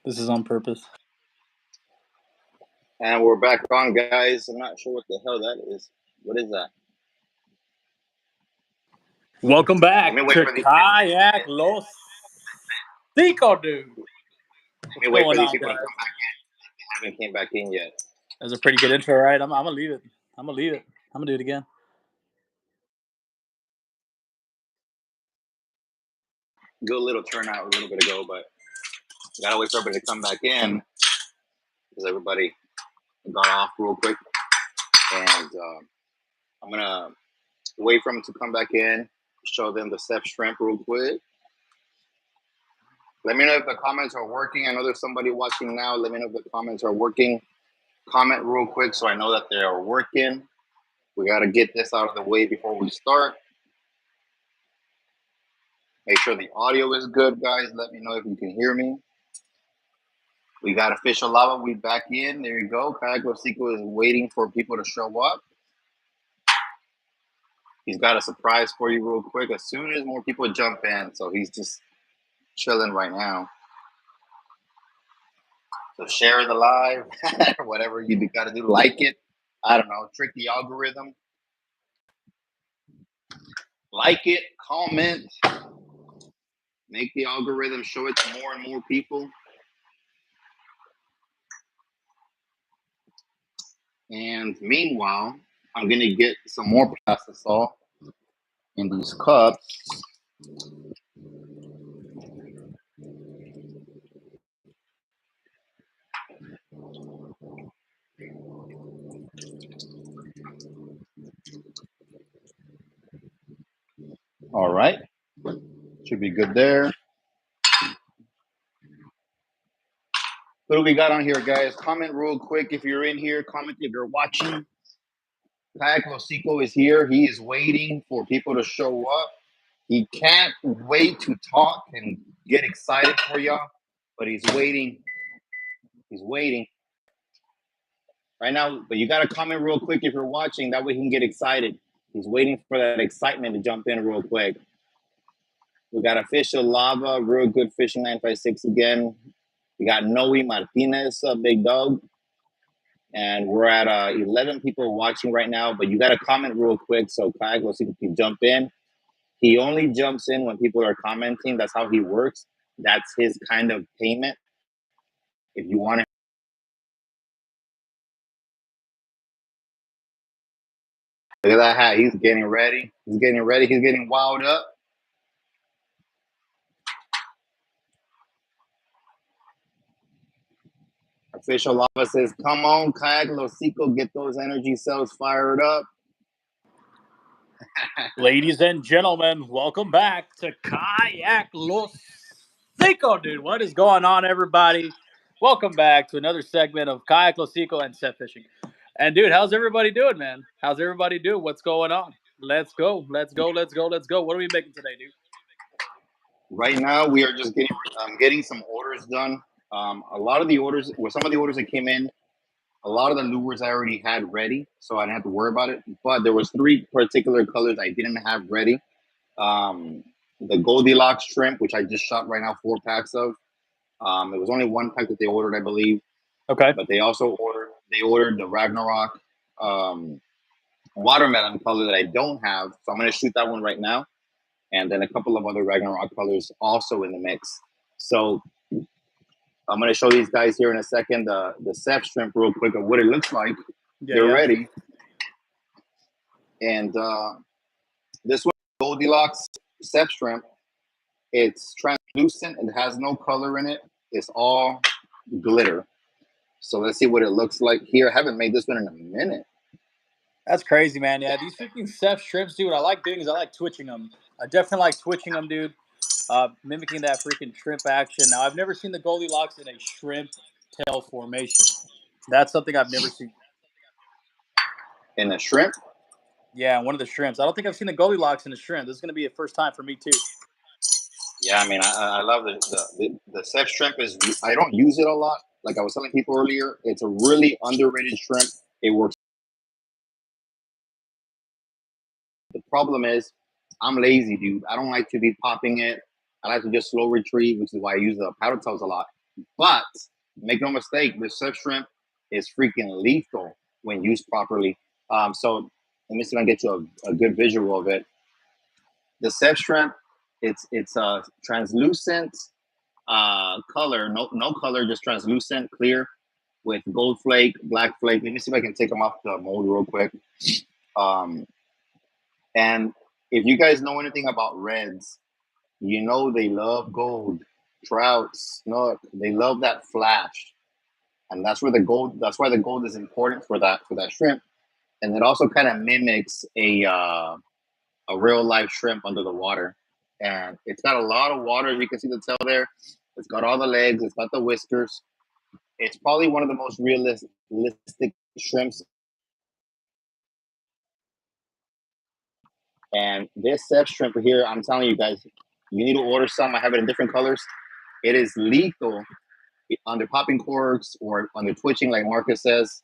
This is on purpose. And we're back on, guys. I'm not sure what the hell that is. What is that? Welcome Let me back wait to for these. Kayak Los Cinco, dude. Let What's me wait for going these on, people to guys? come back in. They haven't came back in yet. That was a pretty good intro, right? I'm gonna leave it. I'm gonna leave it. I'm gonna do it again. Good little turnout a little bit ago, but gotta wait for everybody to come back in because everybody got off real quick. And I'm gonna wait for them to come back in. Show them the SEF shrimp real quick. Let me know if the comments are working. I know there's somebody watching now. Let me know if the comments are working. Comment real quick so I know that they are working. We got to get this out of the way before we start. Make sure the audio is good, guys. Let me know if you can hear me. We got Official Lava. We back in. There you go. Kayak Losico is waiting for people to show up. He's got a surprise for you real quick as soon as more people jump in. So he's just chilling right now. So share the live, whatever you got to do. Like it. I don't know. Trick the algorithm. Like it. Comment. Make the algorithm show it to more and more people. And meanwhile, I'm going to get some more pasta salt in these cups. All right. Should be good there. What do we got on here, guys? Comment real quick if you're in here. Comment if you're watching. Kayak Losico is here. He is waiting for people to show up. He can't wait to talk and get excited for y'all, but he's waiting. He's waiting right now. But you got to comment real quick if you're watching. That way he can get excited. He's waiting for that excitement to jump in real quick. We got Official Lava, Real Good Fishing 956 again. We got Noe Martinez, big dog. And we're at 11 people watching right now, but you got to comment real quick so Kayak can jump in. He only jumps in when people are commenting. That's how he works. That's his kind of payment. If you want to. Look at that hat. He's getting ready. He's getting ready. He's getting wild up. Official Lava says, come on, Kayak Losico, get those energy cells fired up. Ladies and gentlemen, welcome back to Kayak Los Cinco, dude. What is going on, everybody? Welcome back to another segment of Kayak Los Cinco and SEF Fishing. And dude, how's everybody doing, man? How's everybody doing? What's going on? Let's go. Let's go. Let's go. Let's go. What are we making today, dude? Right now, we are just getting some orders done. A lot of the orders, well, some of the orders that came in, a lot of the lures I already had ready, so I didn't have to worry about it. But there was 3 particular colors I didn't have ready. The Goldilocks shrimp, which I just shot right now 4 packs of. It was only 1 pack that they ordered, I believe. Okay. But they also ordered the Ragnarok watermelon color that I don't have, so I'm gonna shoot that one right now. And then a couple of other Ragnarok colors also in the mix. So I'm gonna show these guys here in a second the SEF shrimp real quick of what it looks like. They're ready. And this one, Goldilocks SEF shrimp, it's translucent. It has no color in it. It's all glitter. So let's see what it looks like here. I haven't made this one in a minute. That's crazy, man. Yeah, these freaking SEF shrimps, dude. What I like doing is I like twitching them. I definitely like twitching them, dude. Mimicking that freaking shrimp action. Now, I've never seen the Goldilocks in a shrimp tail formation. That's something I've never seen. In a shrimp? Yeah, one of the shrimps. I don't think I've seen the Goldilocks in a shrimp. This is going to be a first time for me, too. Yeah, I mean, I love the SEF shrimp. I don't use it a lot. Like I was telling people earlier, it's a really underrated shrimp. It works. The problem is, I'm lazy, dude. I don't like to be popping it. I like to just slow retrieve, which is why I use the paddle tails a lot. But make no mistake, the surf shrimp is freaking lethal when used properly. So let me see if I can get you a good visual of it. The surf shrimp, it's a translucent color, no color, just translucent, clear with gold flake, black flake. Let me see if I can take them off the mold real quick. Um, and if you guys know anything about reds, you know they love gold, trout, snook. They love that flash, and that's where the gold. That's why the gold is important for that shrimp, and it also kind of mimics a real life shrimp under the water. And it's got a lot of water, as you can see the tail there. It's got all the legs. It's got the whiskers. It's probably one of the most realistic shrimps. And this Seth shrimp here, I'm telling you guys, you need to order some. I have it in different colors. It is lethal under popping corks or under twitching, like Marcus says.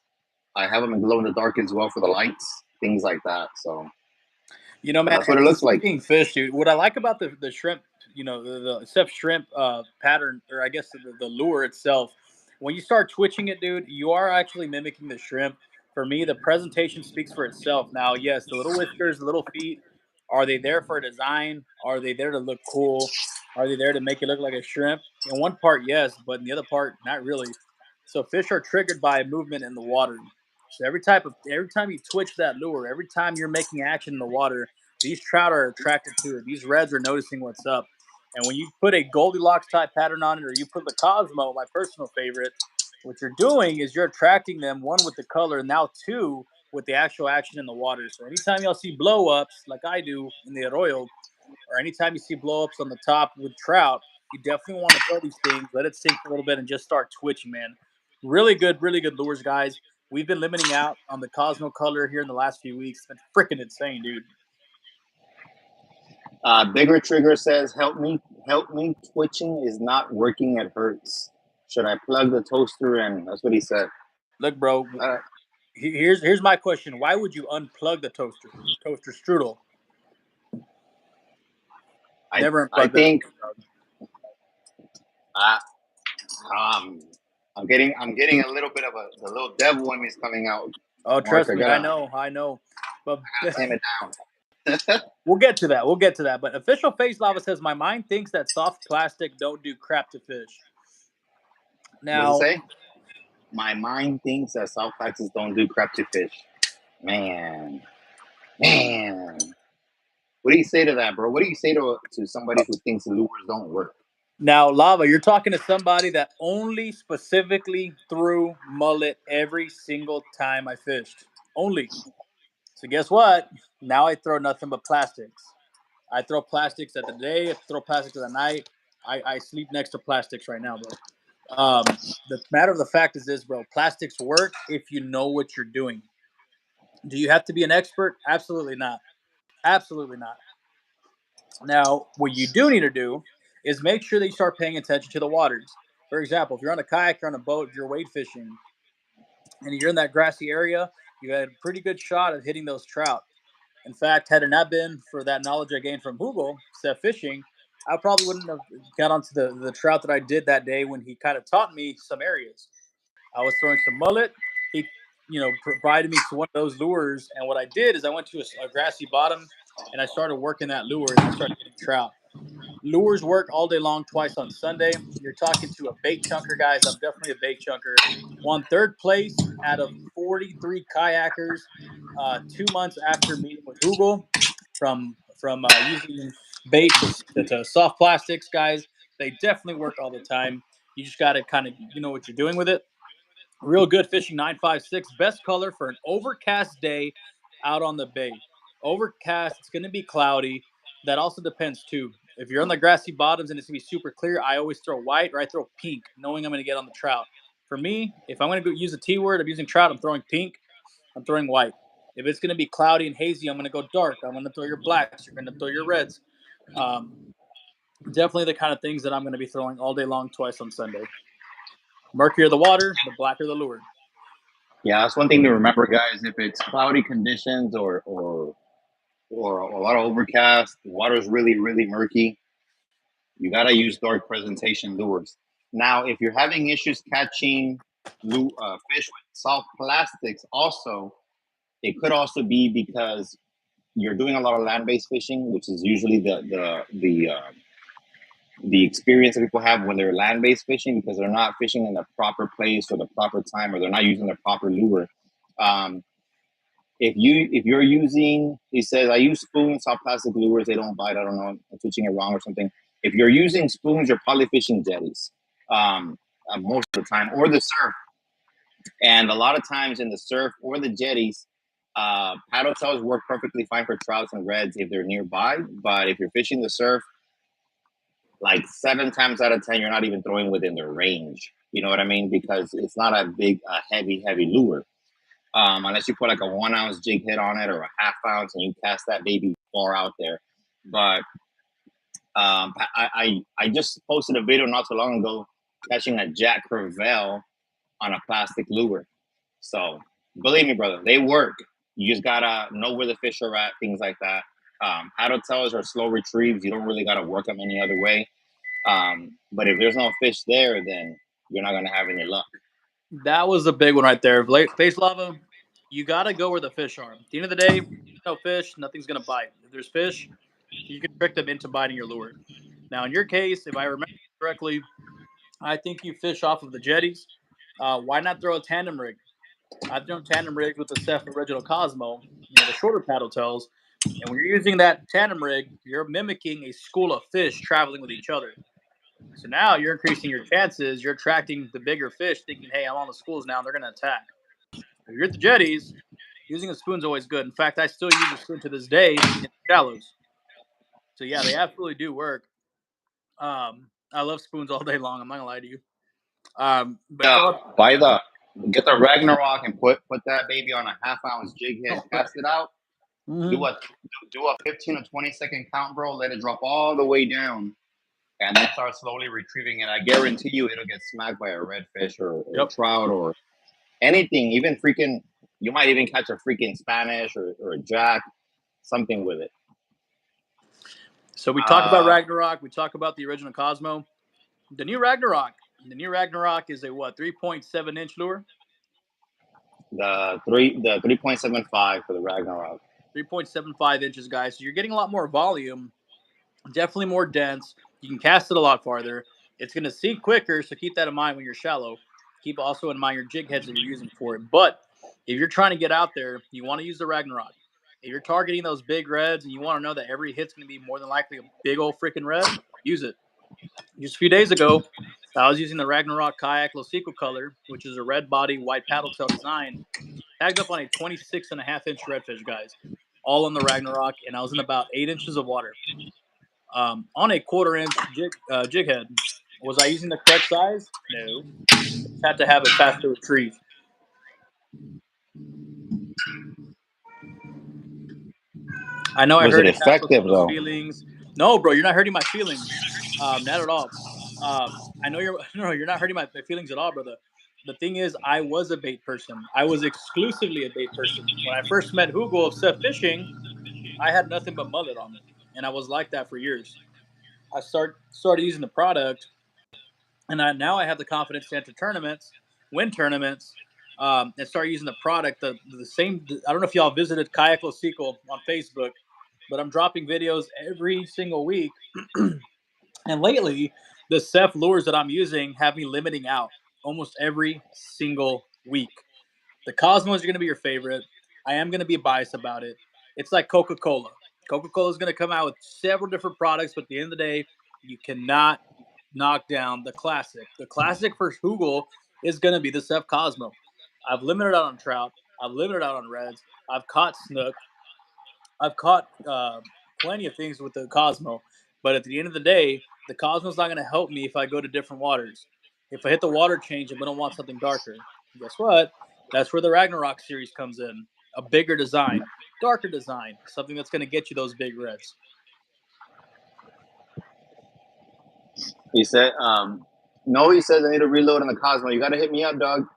I have them in glow in the dark as well for the lights, things like that. So, You know, man, that's what it looks like. speaking of fish, dude, what I like about the shrimp, the SEF shrimp pattern, or I guess the lure itself, when you start twitching it, dude, you are actually mimicking the shrimp. For me, the presentation speaks for itself. Now, yes, the little whiskers, the little feet, are they there for a design? Are they there to look cool? Are they there to make it look like a shrimp? In one part, yes, but in the other part, not really. So fish are triggered by movement in the water. So every time you twitch that lure, every time you're making action in the water, these trout are attracted to it. These reds are noticing what's up. And when you put a Goldilocks type pattern on it, or you put the Cosmo, my personal favorite, what you're doing is you're attracting them, one, with the color, and now two, with the actual action in the water. So anytime y'all see blow ups, like I do in the Arroyo, or anytime you see blow ups on the top with trout, you definitely want to throw these things, let it sink for a little bit, and just start twitching, man. Really good lures, guys. We've been limiting out on the Cosmo color here in the last few weeks. It's been freaking insane, dude. Bigger Trigger says, help me. Twitching is not working. It hurts. Should I plug the toaster in? That's what he said. Look, bro. Here's my question. Why would you unplug the toaster strudel? Never I unplug that. think uh, um, I'm getting a little bit of the little devil in me is coming out. Oh, Mark, trust me, I know. But tame it down. we'll get to that. We'll get to that. But official face lava says my mind thinks that soft plastic don't do crap to fish. What does it Now, say? My mind thinks that soft plastics don't do crap to fish. Man. What do you say to that, bro? What do you say to somebody who thinks lures don't work? now, lava, you're talking to somebody that only specifically threw mullet every single time I fished. Only. So guess what? Now I throw nothing but plastics. I throw plastics at the day. I throw plastics at the night. I sleep next to plastics right now, bro. The matter of the fact is this, bro. Plastics work if you know what you're doing. Do you have to be an expert? Absolutely not. Absolutely not. Now, what you do need to do is make sure that you start paying attention to the waters. For example, if you're on a kayak, you're on a boat, if you're wade fishing, and you're in that grassy area, you had a pretty good shot at hitting those trout. In fact, had it not been for that knowledge I gained from Google, SEF Fishing, I probably wouldn't have got onto the trout that I did that day when he kind of taught me some areas. I was throwing some mullet. He, provided me to one of those lures. And what I did is I went to a grassy bottom and I started working that lure and I started hitting trout. Lures work all day long, twice on Sunday. You're talking to a bait chunker, guys. I'm definitely a bait chunker. Won third place out of 43 kayakers 2 months after meeting with Google from using bait to soft plastics, guys. They definitely work all the time. You just got to kind of know what you're doing with it. Real good fishing 956. Best color for an overcast day out on the bay. Overcast, it's going to be cloudy. That also depends too. If you're on the grassy bottoms and it's going to be super clear, I always throw white or I throw pink, knowing I'm going to get on the trout. For me, if I'm going to go use a T word, I'm using trout, I'm throwing pink, I'm throwing white. If it's going to be cloudy and hazy, I'm going to go dark. I'm going to throw your blacks, you're going to throw your reds. Um, Definitely the kind of things that I'm going to be throwing all day long, twice on Sunday. Murkier the water, the blacker the lure. Yeah, that's one thing to remember, guys. If it's cloudy conditions or a lot of overcast, the water's really murky. You gotta use dark presentation lures. Now, if you're having issues catching fish with soft plastics, also, it could also be because you're doing a lot of land-based fishing, which is usually the experience that people have when they're land-based fishing, because they're not fishing in the proper place or the proper time, or they're not using the proper lure. Um, if you're using, he says, I use spoons, soft plastic lures, they don't bite. I don't know, I'm teaching it wrong or something. If you're using spoons, you're probably fishing jetties most of the time, or the surf. And a lot of times in the surf or the jetties, paddle tails work perfectly fine for trouts and reds if they're nearby. But if you're fishing the surf, like 7 times out of 10, you're not even throwing within their range. You know what I mean? Because it's not a big, heavy lure. Unless you put like a 1 ounce jig head on it or a half ounce and you cast that baby far out there. But I just posted a video not too long ago catching a Jack Crevalle on a plastic lure. So believe me, brother, they work. You just gotta know where the fish are at, things like that. Paddle tails are slow retrieves. You don't really gotta work them any other way. But if there's no fish there, then you're not gonna have any luck. That was a big one right there. Face lava, you got to go where the fish are. At the end of the day, no fish, nothing's going to bite. If there's fish, you can trick them into biting your lure. Now, in your case, if I remember correctly, I think you fish off of the jetties. Why not throw a tandem rig? I've thrown tandem rigs with the SEF Original Cosmo, the shorter paddle tails. And when you're using that tandem rig, you're mimicking a school of fish traveling with each other. So now you're increasing your chances. You're attracting the bigger fish, thinking, "Hey, I'm on the schools now. They're going to attack." If you're at the jetties, using a spoon's always good. In fact, I still use a spoon to this day in the shallows. So yeah, they absolutely do work. I love spoons all day long. I'm not gonna lie to you. But Yeah, Philip, get the Ragnarok and put that baby on a half ounce jig head, cast it out. Do mm-hmm. a do a 15 or 20-second count, bro. Let it drop all the way down, and then start slowly retrieving it. I guarantee you, it'll get smacked by a redfish or a Yep. trout or anything. Even freaking, you might even catch a freaking Spanish or a jack, something with it. So we talk about Ragnarok. We talk about the original Cosmo. The new Ragnarok. The new Ragnarok is a what? 3.7-inch lure. The 3.75 for the Ragnarok. 3.75 inches, guys. So you're getting a lot more volume. Definitely more dense. You can cast it a lot farther. It's going to sink quicker, so keep that in mind when you're shallow. Keep also in mind your jig heads that you're using for it. But if you're trying to get out there, you want to use the Ragnarok. If you're targeting those big reds and you want to know that every hit's going to be more than likely a big old freaking red, use it. Just a few days ago, I was using the Ragnarok Kayak Losico color, which is a red body, white paddle tail design, tagged up on a 26.5-inch redfish, guys, all on the Ragnarok, and I was in about 8 inches of water. On a quarter-inch jig head. Was I using the correct size? No. I just had to have it faster retrieve. I know I Was it heard it tackle effective people's though? feelings. No, bro, you're not hurting my feelings. Not at all. I know you're no, you're not hurting my feelings at all, brother. The thing is, I was a bait person. I was exclusively a bait person. When I first met Hugo of SEF Fishing, I had nothing but mullet on me, and I was like that for years. I started using the product, and now I have the confidence to enter tournaments, win tournaments, and start using the product. The same. I don't know if y'all visited Kayak Losico on Facebook, but I'm dropping videos every single week. And lately, the SEF lures that I'm using have me limiting out almost every single week. The Cosmos are going to be your favorite. I am going to be biased about it. It's like Coca-Cola. Coca-Cola is going to come out with several different products, but at the end of the day, you cannot knock down the classic. The classic for Hugel is going to be the SEF Cosmo. I've limited out on trout. I've limited out on reds. I've caught snook. I've caught plenty of things with the Cosmo, but at the end of the day, the Cosmo's not going to help me if I go to different waters. If I hit the water change and we don't want something darker, guess what? That's where the Ragnarok series comes in. A bigger design, darker design, something that's going to get you those big reds. He said, no, he says I need to reload on the Cosmo. You got to hit me up, dog.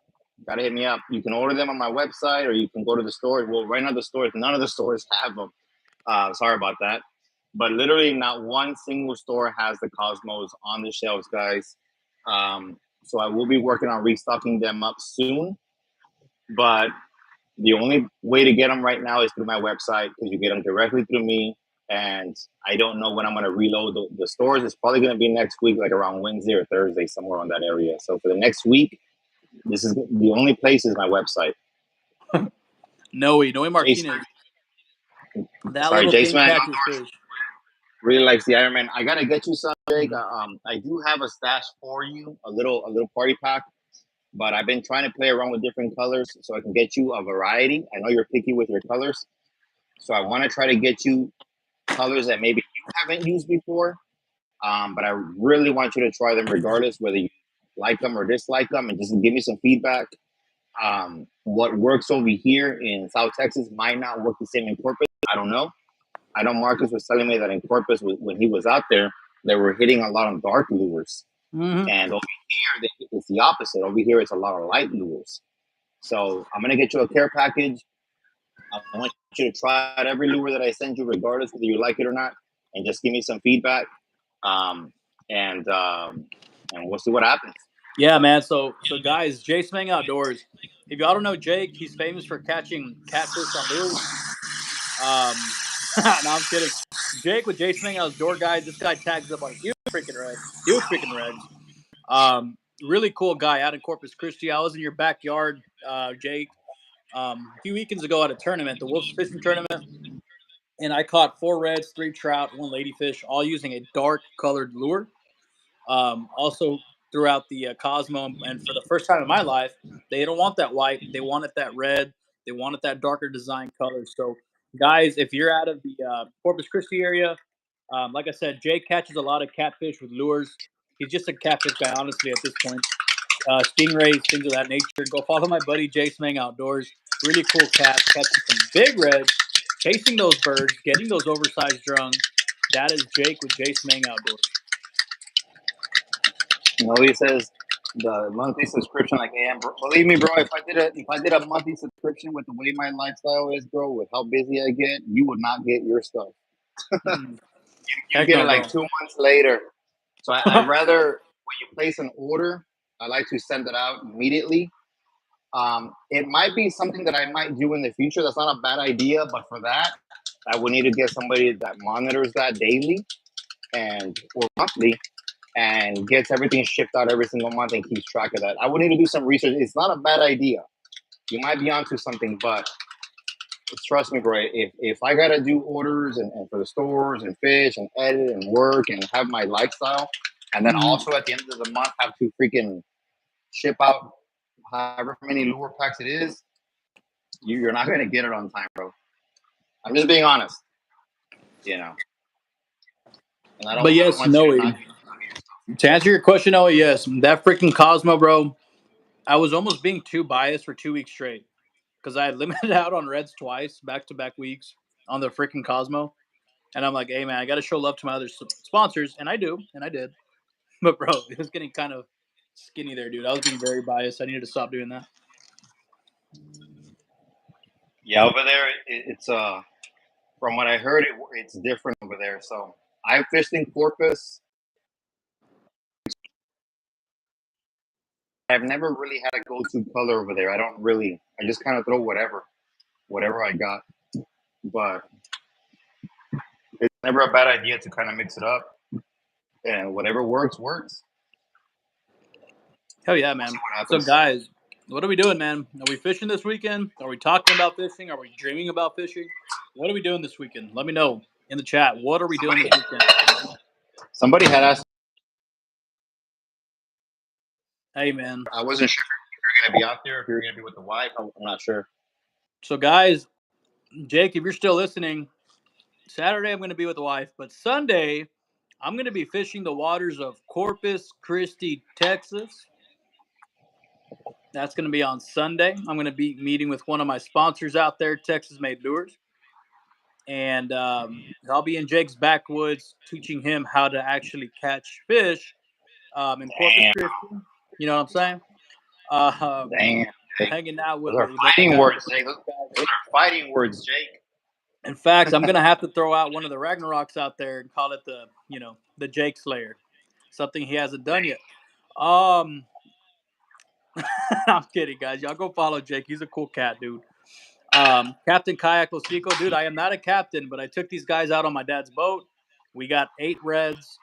Got to hit me up. You can order them on my website or you can go to the store. Well, right now the stores, none of the stores have them. Sorry about that. But literally not one single store has the Cosmos on the shelves, guys. So I will be working on restocking them up soon. But the only way to get them right now is through my website because you get them directly through me. And I don't know when I'm going to reload the stores. It's probably going to be next week, like around Wednesday or Thursday, somewhere on that area. So for the next week, this is the only place is my website. Noe Martinez. Jason, That sorry, little Jason thing Man catches fish. really likes the Iron Man. I gotta get you some, Jake. I do have a stash for you, a little party pack. But I've been trying to play around with different colors so I can get you a variety. I know you're picky with your colors, so I want to try to get you colors that maybe you haven't used before. But I really want you to try them regardless, whether you like them or dislike them, and just give me some feedback. What works over here in South Texas might not work the same in Corpus. I don't know. I know Marcus was telling me that in Corpus, when he was out there, they were hitting a lot of dark lures. Mm-hmm. And over here, it's the opposite. Over here, it's a lot of light lures. So I'm going to get you a care package. I want you to try out every lure that I send you, regardless whether you like it or not, and just give me some feedback. Um, and we'll see what happens. Yeah, man. So guys, Jake Smang Outdoors. If y'all don't know Jake, he's famous for catching catfish on lures. No, I'm kidding. Jake with Jake Smang Outdoor guy. This guy tags up on huge freaking reds. Really cool guy out in Corpus Christi. I was in your backyard, Jake, a few weekends ago at a tournament, the Wolves Fishing Tournament, and I caught 4 reds, 3 trout, 1 ladyfish, all using a dark colored lure. Also throughout the Cosmo, and for the first time in my life, they don't want that white. They wanted that red. They wanted that darker design color. So, guys, if you're out of the Corpus Christi area, like I said, Jake catches a lot of catfish with lures. He's just a catfish guy, honestly, at this point. Stingrays, things of that nature. Go follow my buddy Jay Smang Outdoors. Really cool cat, catching some big reds, chasing those birds, getting those oversized drung. That is Jake with Jay Smang Outdoors. He says the monthly subscription, like, hey, believe me, bro. If I did a monthly subscription with the way my lifestyle is, bro, with how busy I get, you would not get your stuff. You get it like 2 months later. So I rather when you place an order, I like to send it out immediately. It might be something that I might do in the future. That's not a bad idea, but for that, I would need to get somebody that monitors that daily or monthly and gets everything shipped out every single month and keeps track of that. I would need to do some research. It's not a bad idea. You might be onto something, but trust me, bro. If I gotta do orders and for the stores and fish and edit and work and have my lifestyle, and then also at the end of the month have to freaking ship out however many lure packs it is, you're not gonna get it on time, bro. I'm just being honest, you know. And I don't. But yes, no. To answer your question, oh yes, that freaking Cosmo, bro. I was almost being too biased for 2 weeks straight because I had limited out on reds twice, back-to-back weeks on the freaking Cosmo, and I'm like, hey man, I got to show love to my other sponsors, and I do, and I did. But bro, it was getting kind of skinny there, dude. I was being very biased. I needed to stop doing that. Yeah, over there, it's from what I heard, it's different over there. So I fished in Corpus. I've never really had a go-to color over there. I just kind of throw whatever I got. But it's never a bad idea to kind of mix it up, and whatever works. Hell yeah, man. So guys, what are we doing, man? Are we fishing this weekend? Are we talking about fishing? Are we dreaming about fishing? What are we doing this weekend? Let me know in the chat. What are we doing this weekend? Somebody had asked. Hey, man. I wasn't sure if you're going to be out there, if you're going to be with the wife. I'm not sure. So, guys, Jake, if you're still listening, Saturday I'm going to be with the wife, but Sunday I'm going to be fishing the waters of Corpus Christi, Texas. That's going to be on Sunday. I'm going to be meeting with one of my sponsors out there, Texas Made Lures. And I'll be in Jake's backwoods teaching him how to actually catch fish in Corpus Christi. You know what I'm saying? Damn. Hanging out with those are fighting words, Jake. Those are fighting words, Jake. In fact, I'm gonna have to throw out one of the Ragnaroks out there and call it the Jake Slayer, something he hasn't done yet. Um, I'm kidding, guys. Y'all go follow Jake. He's a cool cat, dude. Captain Kayak Losico, dude. I am not a captain, but I took these guys out on my dad's boat. We got 8 reds,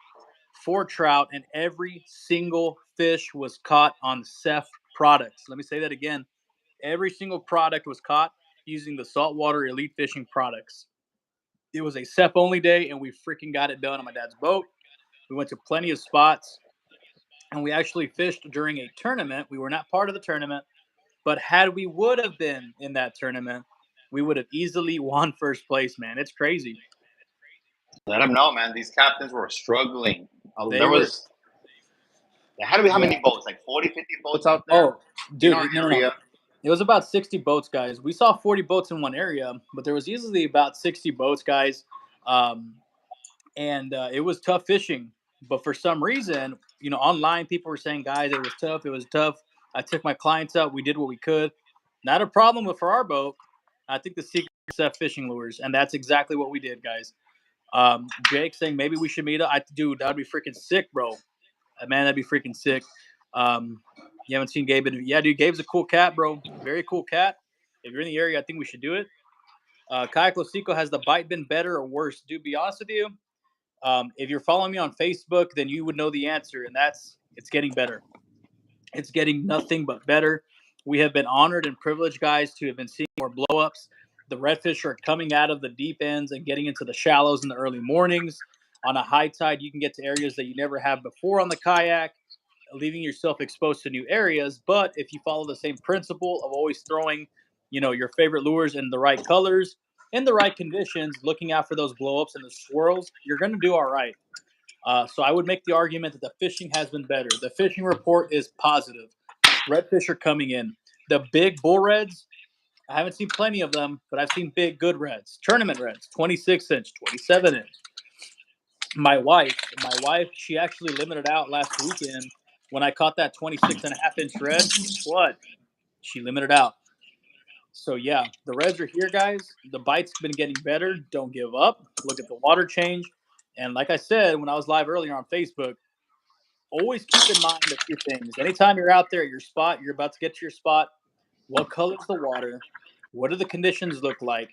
4 trout, and every single fish was caught on SEF products. Let me say that again. Every single product was caught using the saltwater elite fishing products. It was a SEF only day, and we freaking got it done on my dad's boat. We went to plenty of spots, and we actually fished during a tournament. We were not part of the tournament, but had we would have been in that tournament, we would have easily won first place, man. It's crazy. Let them know, man. These captains were struggling. They There were, was, there had to be how yeah. many boats? Like 40, 50 boats out there Oh, in dude, our no, no, no. area. It was about 60 boats, guys. We saw 40 boats in one area, but there was easily about 60 boats, guys. Um, and it was tough fishing. But for some reason, online people were saying, guys, it was tough. It was tough. I took my clients out. We did what we could. Not a problem for our boat. I think the secret is SEF fishing lures, and that's exactly what we did, guys. Jake saying maybe we should meet up. Dude, that'd be freaking sick, bro. Man, that'd be freaking sick. Um, you haven't seen Gabe? Yeah, dude, Gabe's a cool cat, bro. Very cool cat. If you're in the area, I think we should do it. Kayak Losico, has the bite been better or worse? Dude, be honest with you, if you're following me on Facebook, then you would know the answer, and that's it's getting better. It's getting nothing but better. We have been honored and privileged, guys, to have been seeing more blowups. The redfish are coming out of the deep ends and getting into the shallows in the early mornings. On a high tide, you can get to areas that you never have before on the kayak, leaving yourself exposed to new areas. But if you follow the same principle of always throwing, your favorite lures in the right colors, in the right conditions, looking out for those blowups and the swirls, you're going to do all right. So I would make the argument that the fishing has been better. The fishing report is positive. Redfish are coming in. The big bull reds, I haven't seen plenty of them, but I've seen big, good reds. Tournament reds, 26-inch, 27-inch. My wife, she actually limited out last weekend when I caught that 26.5-inch red. What? She limited out. So yeah, the reds are here, guys. The bite's been getting better. Don't give up. Look at the water change. And like I said when I was live earlier on Facebook, always keep in mind a few things. Anytime you're out there at your spot, you're about to get to your spot. What color is the water? What do the conditions look like?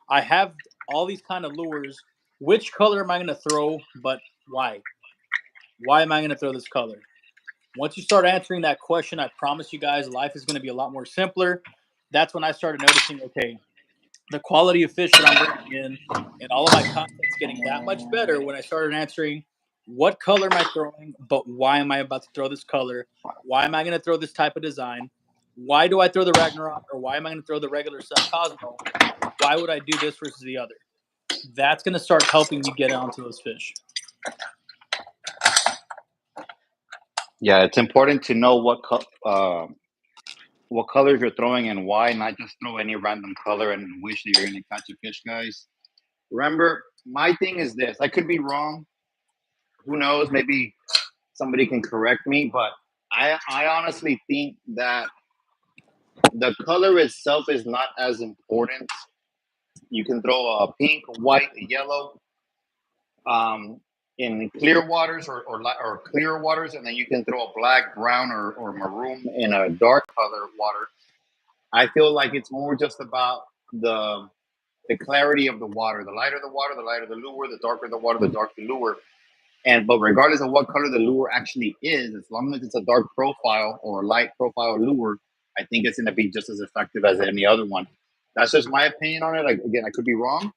I have all these kind of lures. Which color am I going to throw? But why? Why am I going to throw this color? Once you start answering that question, I promise you guys, life is going to be a lot more simpler. That's when I started noticing, okay, the quality of fish that I'm bringing in and all of my content's getting that much better when I started answering what color am I throwing, but why am I about to throw this color? Why am I going to throw this type of design? Why do I throw the Ragnarok or why am I going to throw the regular Seth Cosmo? Why would I do this versus the other? That's going to start helping you get onto those fish. Yeah, it's important to know what colors you're throwing and why, not just throw any random color and wish that you're going to catch a fish, guys. Remember, my thing is this. I could be wrong. Who knows? Maybe somebody can correct me, but I honestly think that the color itself is not as important. You can throw a pink, white, yellow, um, in clear waters or clear waters, and then you can throw a black, brown, or maroon in a dark color water. I feel like it's more just about the clarity of the water. The lighter the water, the lighter the lure. The darker the water, the darker the lure. But regardless of what color the lure actually is, as long as it's a dark profile or a light profile lure, I think it's going to be just as effective as any other one. That's just my opinion on it. Like, again, I could be wrong.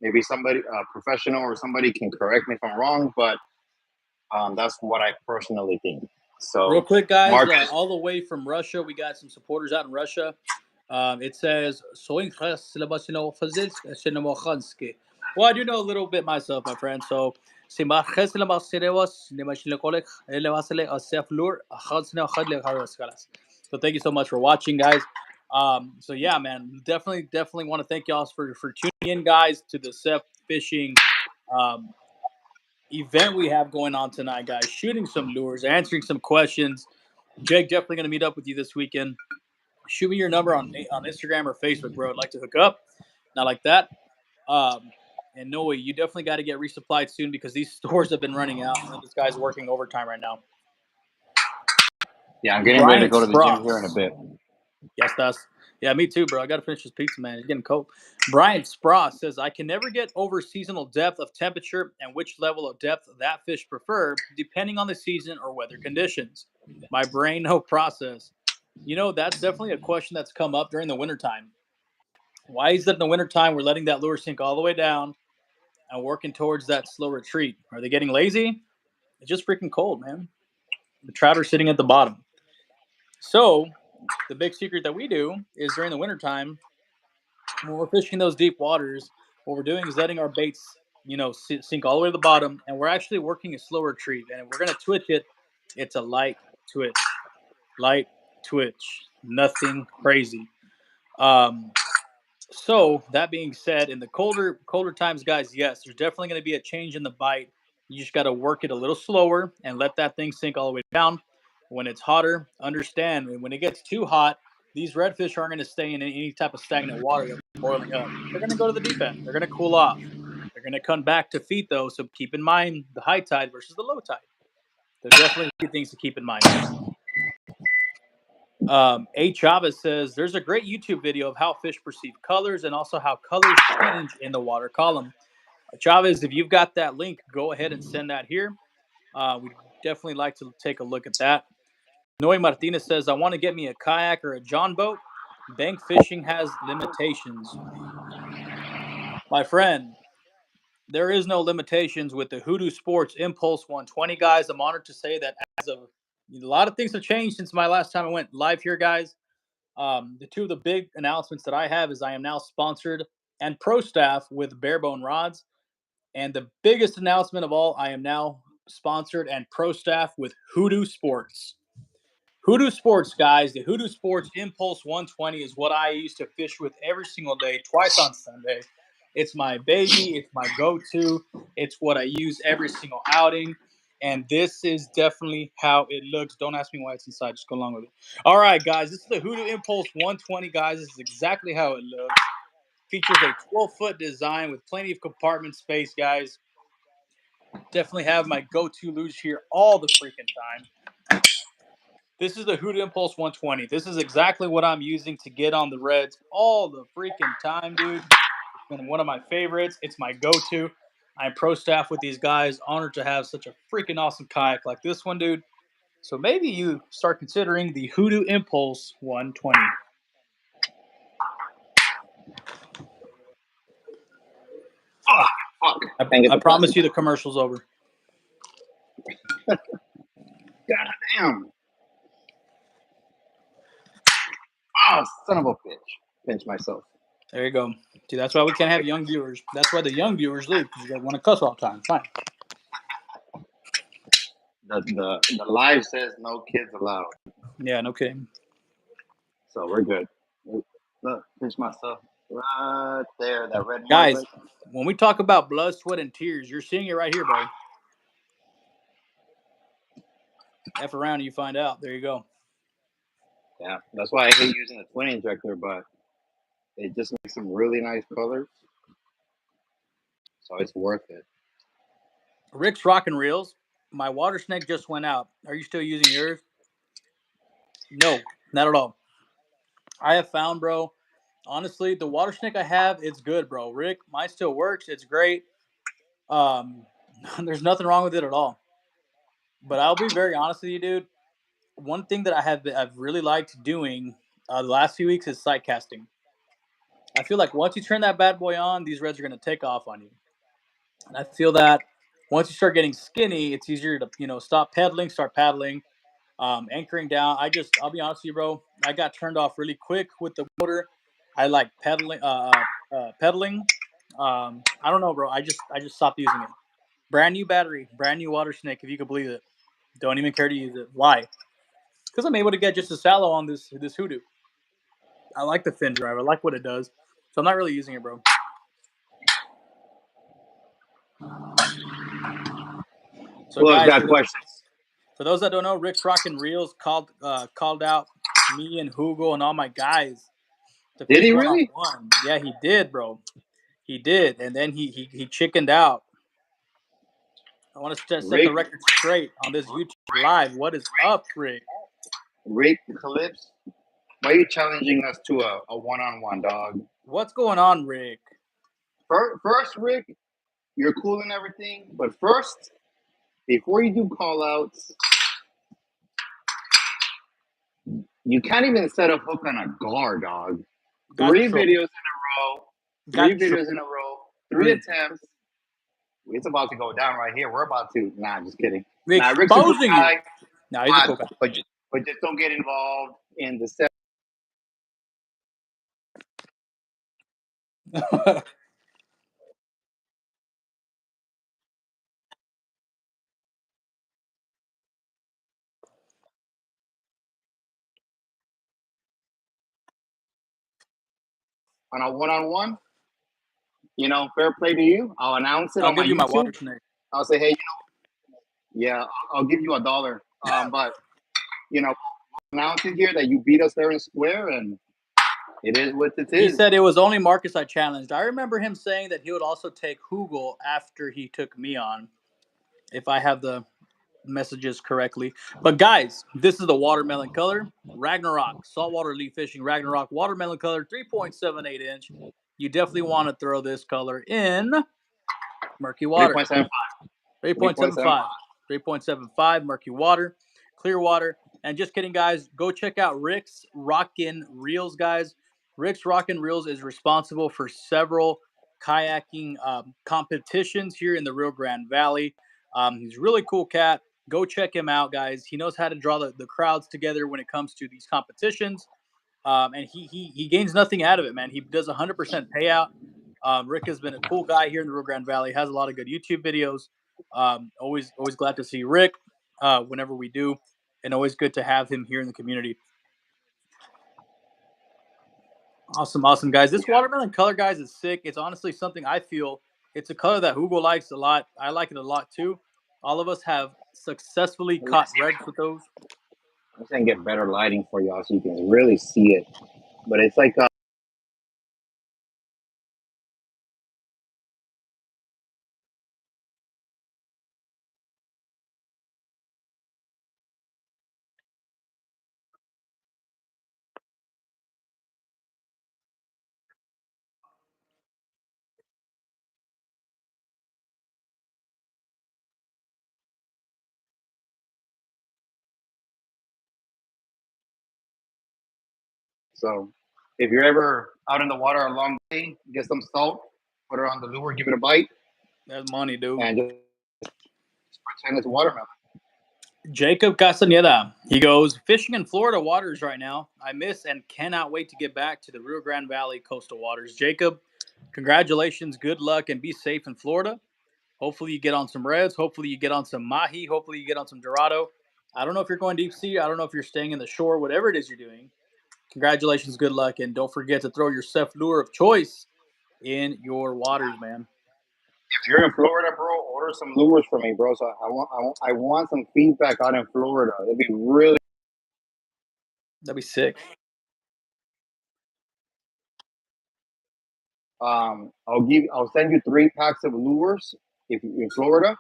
Maybe somebody, a professional or somebody, can correct me if I'm wrong. But that's what I personally think. Real So, quick, guys, Marcus, all the way from Russia, we got some supporters out in Russia. It says, well, I do know a little bit myself, my friend. So, so thank you so much for watching, guys. So yeah, man, definitely want to thank y'all for tuning in, guys, to the SEF fishing um, event we have going on tonight, guys. Shooting some lures, answering some questions. Jake, definitely going to meet up with you this weekend. Shoot me your number on Instagram or Facebook, bro. I'd like to hook up. Not like that. And Noe, you definitely got to get resupplied soon because these stores have been running out. And this guy's working overtime right now. Yeah, I'm getting ready to Brian go to the gym here in a Spross. bit. Yes, that's yeah, me too, bro. I got to finish this pizza, man. It's getting cold. Brian Spross says, I can never get over seasonal depth of temperature and which level of depth that fish prefer, depending on the season or weather conditions. My brain no process. That's definitely a question that's come up during the wintertime. Why is it in the wintertime we're letting that lure sink all the way down and working towards that slow retreat? Are they getting lazy? It's just freaking cold, man. The trout are sitting at the bottom. So the big secret that we do is during the wintertime, when we're fishing those deep waters, what we're doing is letting our baits, sink all the way to the bottom, and we're actually working a slow retreat. And if we're gonna twitch it, it's a light twitch, nothing crazy. Um, so that being said, in the colder times, guys, yes, there's definitely going to be a change in the bite. You just got to work it a little slower and let that thing sink all the way down. When it's hotter, understand when it gets too hot, these redfish aren't going to stay in any type of stagnant water that's boiling up. They're going to go to the deep end. They're going to cool off. They're going to come back to feet though. So keep in mind the high tide versus the low tide. They're definitely a few things to keep in mind. A. Chavez says there's a great YouTube video of how fish perceive colors and also how colors change in the water column. Chavez, if you've got that link, go ahead and send that here. We'd definitely like to take a look at that. Noe Martinez says, I want to get me a kayak or a John boat. Bank fishing has limitations. My friend, there is no limitations with the Hoodoo Sports Impulse 120, guys. I'm honored to say that as of a lot of things have changed since my last time I went live here, guys. The two of the big announcements that I have is I am now sponsored and pro staff with Barebone Rods. And the biggest announcement of all, I am now sponsored and pro staff with Hoodoo Sports. Hoodoo Sports, guys, the Hoodoo Sports Impulse 120 is what I used to fish with every single day, twice on Sunday. It's my baby. It's my go-to. It's what I use every single outing. And this is definitely how it looks. Don't ask me why it's inside. Just go along with it. All right, guys. This is the Hoodoo Impulse 120, guys. This is exactly how it looks. Features a 12-foot design with plenty of compartment space, guys. Definitely have my go-to luge here all the freaking time. This is the Hoodoo Impulse 120. This is exactly what I'm using to get on the Reds all the freaking time, dude. It's been one of my favorites. It's my go-to. I'm pro staff with these guys. Honored to have such a freaking awesome kayak like this one, dude. So maybe you start considering the Hoodoo Impulse 120. Oh, fuck. I promise you the commercial's over. God damn. Oh, son of a bitch. Pinch myself. There you go. See, that's why we can't have young viewers. That's why the young viewers leave, because they want to cuss all the time. Fine. The live says no kids allowed. Yeah, no kidding. So we're good. Look, pinch myself right there. That red mark. Guys, right when we talk about blood, sweat, and tears, you're seeing it right here, bro. F around and you find out. There you go. Yeah, that's why I hate using the twin injector, but it just makes some really nice colors. So it's worth it. Rick's Rockin' Reels. My water snake just went out. Are you still using yours? No, not at all. I have found, bro, honestly, the water snake I have, it's good, bro. Rick, mine still works. It's great. Um, there's nothing wrong with it at all. But I'll be very honest with you, dude. One thing that I've really liked doing the last few weeks is sight casting. I feel like once you turn that bad boy on, these reds are going to take off on you. And I feel that once you start getting skinny, it's easier to stop pedaling, start paddling, anchoring down. I'll be honest with you, bro. I got turned off really quick with the motor. I like pedaling. I don't know, bro. I just stopped using it. Brand new battery, brand new water snake, if you could believe it. Don't even care to use it. Why? Because I'm able to get just a sallow on this Hoodoo. I like the fin drive. I like what it does. So I'm not really using it, bro. So Well, guys, got questions. for those that don't know, Rick's Rockin' Reels called out me and Hugo and all my guys to Did fish he one on really? one. Yeah, he did, bro. He did, and then he chickened out. I want to set the Rick, record straight on this YouTube live. What is up, Rick? Rick Clips, why are you challenging us to a one-on-one, dog? What's going on, Rick? First, Rick, you're cool and everything, but first, before you do call-outs, you can't even set a hook on a gar, dog. Got Three troll. videos in a row. Got Three videos in a row. Three attempts. It's about to go down right here. We're about to. Nah, just kidding. We're Nah, Rick's a cool exposing guy. you. No, he's a cool guy. But just don't get involved in the set. On a one-on-one, fair play to you. I'll announce it I'll on my give you my water YouTube. tonight. I'll say, hey, yeah, I'll give you $1. But announce it here that you beat us there in square, and it is what it is. He said it was only Marcus I challenged. I remember him saying that he would also take Hugel after he took me on, if I have the messages correctly. But guys, this is the watermelon color. Ragnarok, saltwater leaf fishing, Ragnarok, watermelon color, 3.78 inch. You definitely want to throw this color in murky water. 3.75. 3.75. 3.75 murky water, clear water. And just kidding, guys. Go check out Rick's Rockin' Reels, guys. Rick's Rockin' Reels is responsible for several kayaking competitions here in the Rio Grande Valley. He's a really cool cat. Go check him out, guys. He knows how to draw the crowds together when it comes to these competitions. And he gains nothing out of it, man. He does 100% payout. Rick has been a cool guy here in the Rio Grande Valley. Has a lot of good YouTube videos. Always glad to see Rick whenever we do, and always good to have him here in the community. Awesome, guys. This watermelon color, guys, is sick. It's honestly something I feel it's a color that Hugo likes a lot. I like it a lot too. All of us have successfully caught reds with those. I'm saying get better lighting for y'all so you can really see it. But it's like so. If you're ever out in the water a long day, get some salt, put it on the lure, give it a bite, That's money, dude. and just pretend it's watermelon. Jacob Castaneda. He goes, fishing in Florida waters right now. I miss and cannot wait to get back to the Rio Grande Valley coastal waters. Jacob, congratulations, good luck, and be safe in Florida. Hopefully you get on some reds. Hopefully you get on some mahi. Hopefully you get on some dorado. I don't know if you're going deep sea. I don't know if you're staying in the shore, whatever it is you're doing. Congratulations, good luck, and don't forget to throw your SEF lure of choice in your waters, man. If you're in Florida, bro, order some lures for me, bro. So I want some feedback out in Florida. It'd be really. That'd be sick. I'll send you 3 packs of lures if you're in Florida.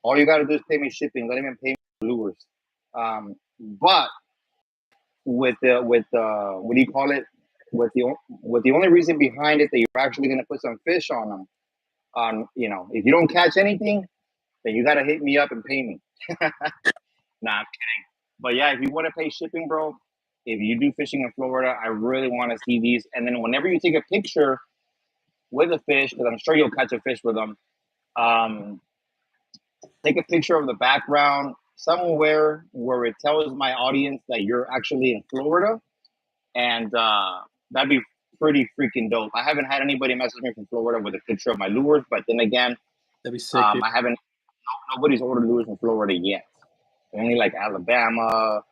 All you gotta do is pay me shipping. Let even pay me lures. But with what do you call it? With the only reason behind it that you're actually gonna put some fish on them. If you don't catch anything, then you gotta hit me up and pay me. Nah, I'm kidding. But yeah, if you want to pay shipping, bro, if you do fishing in Florida, I really want to see these. And then whenever you take a picture with a fish, because I'm sure you'll catch a fish with them, take a picture of the background somewhere where it tells my audience that you're actually in Florida, and that'd be pretty freaking dope. I haven't had anybody message me from Florida with a picture of my lures, but then again, That'd be sick, dude. I haven't. Nobody's ordered lures from Florida yet. Only like Alabama.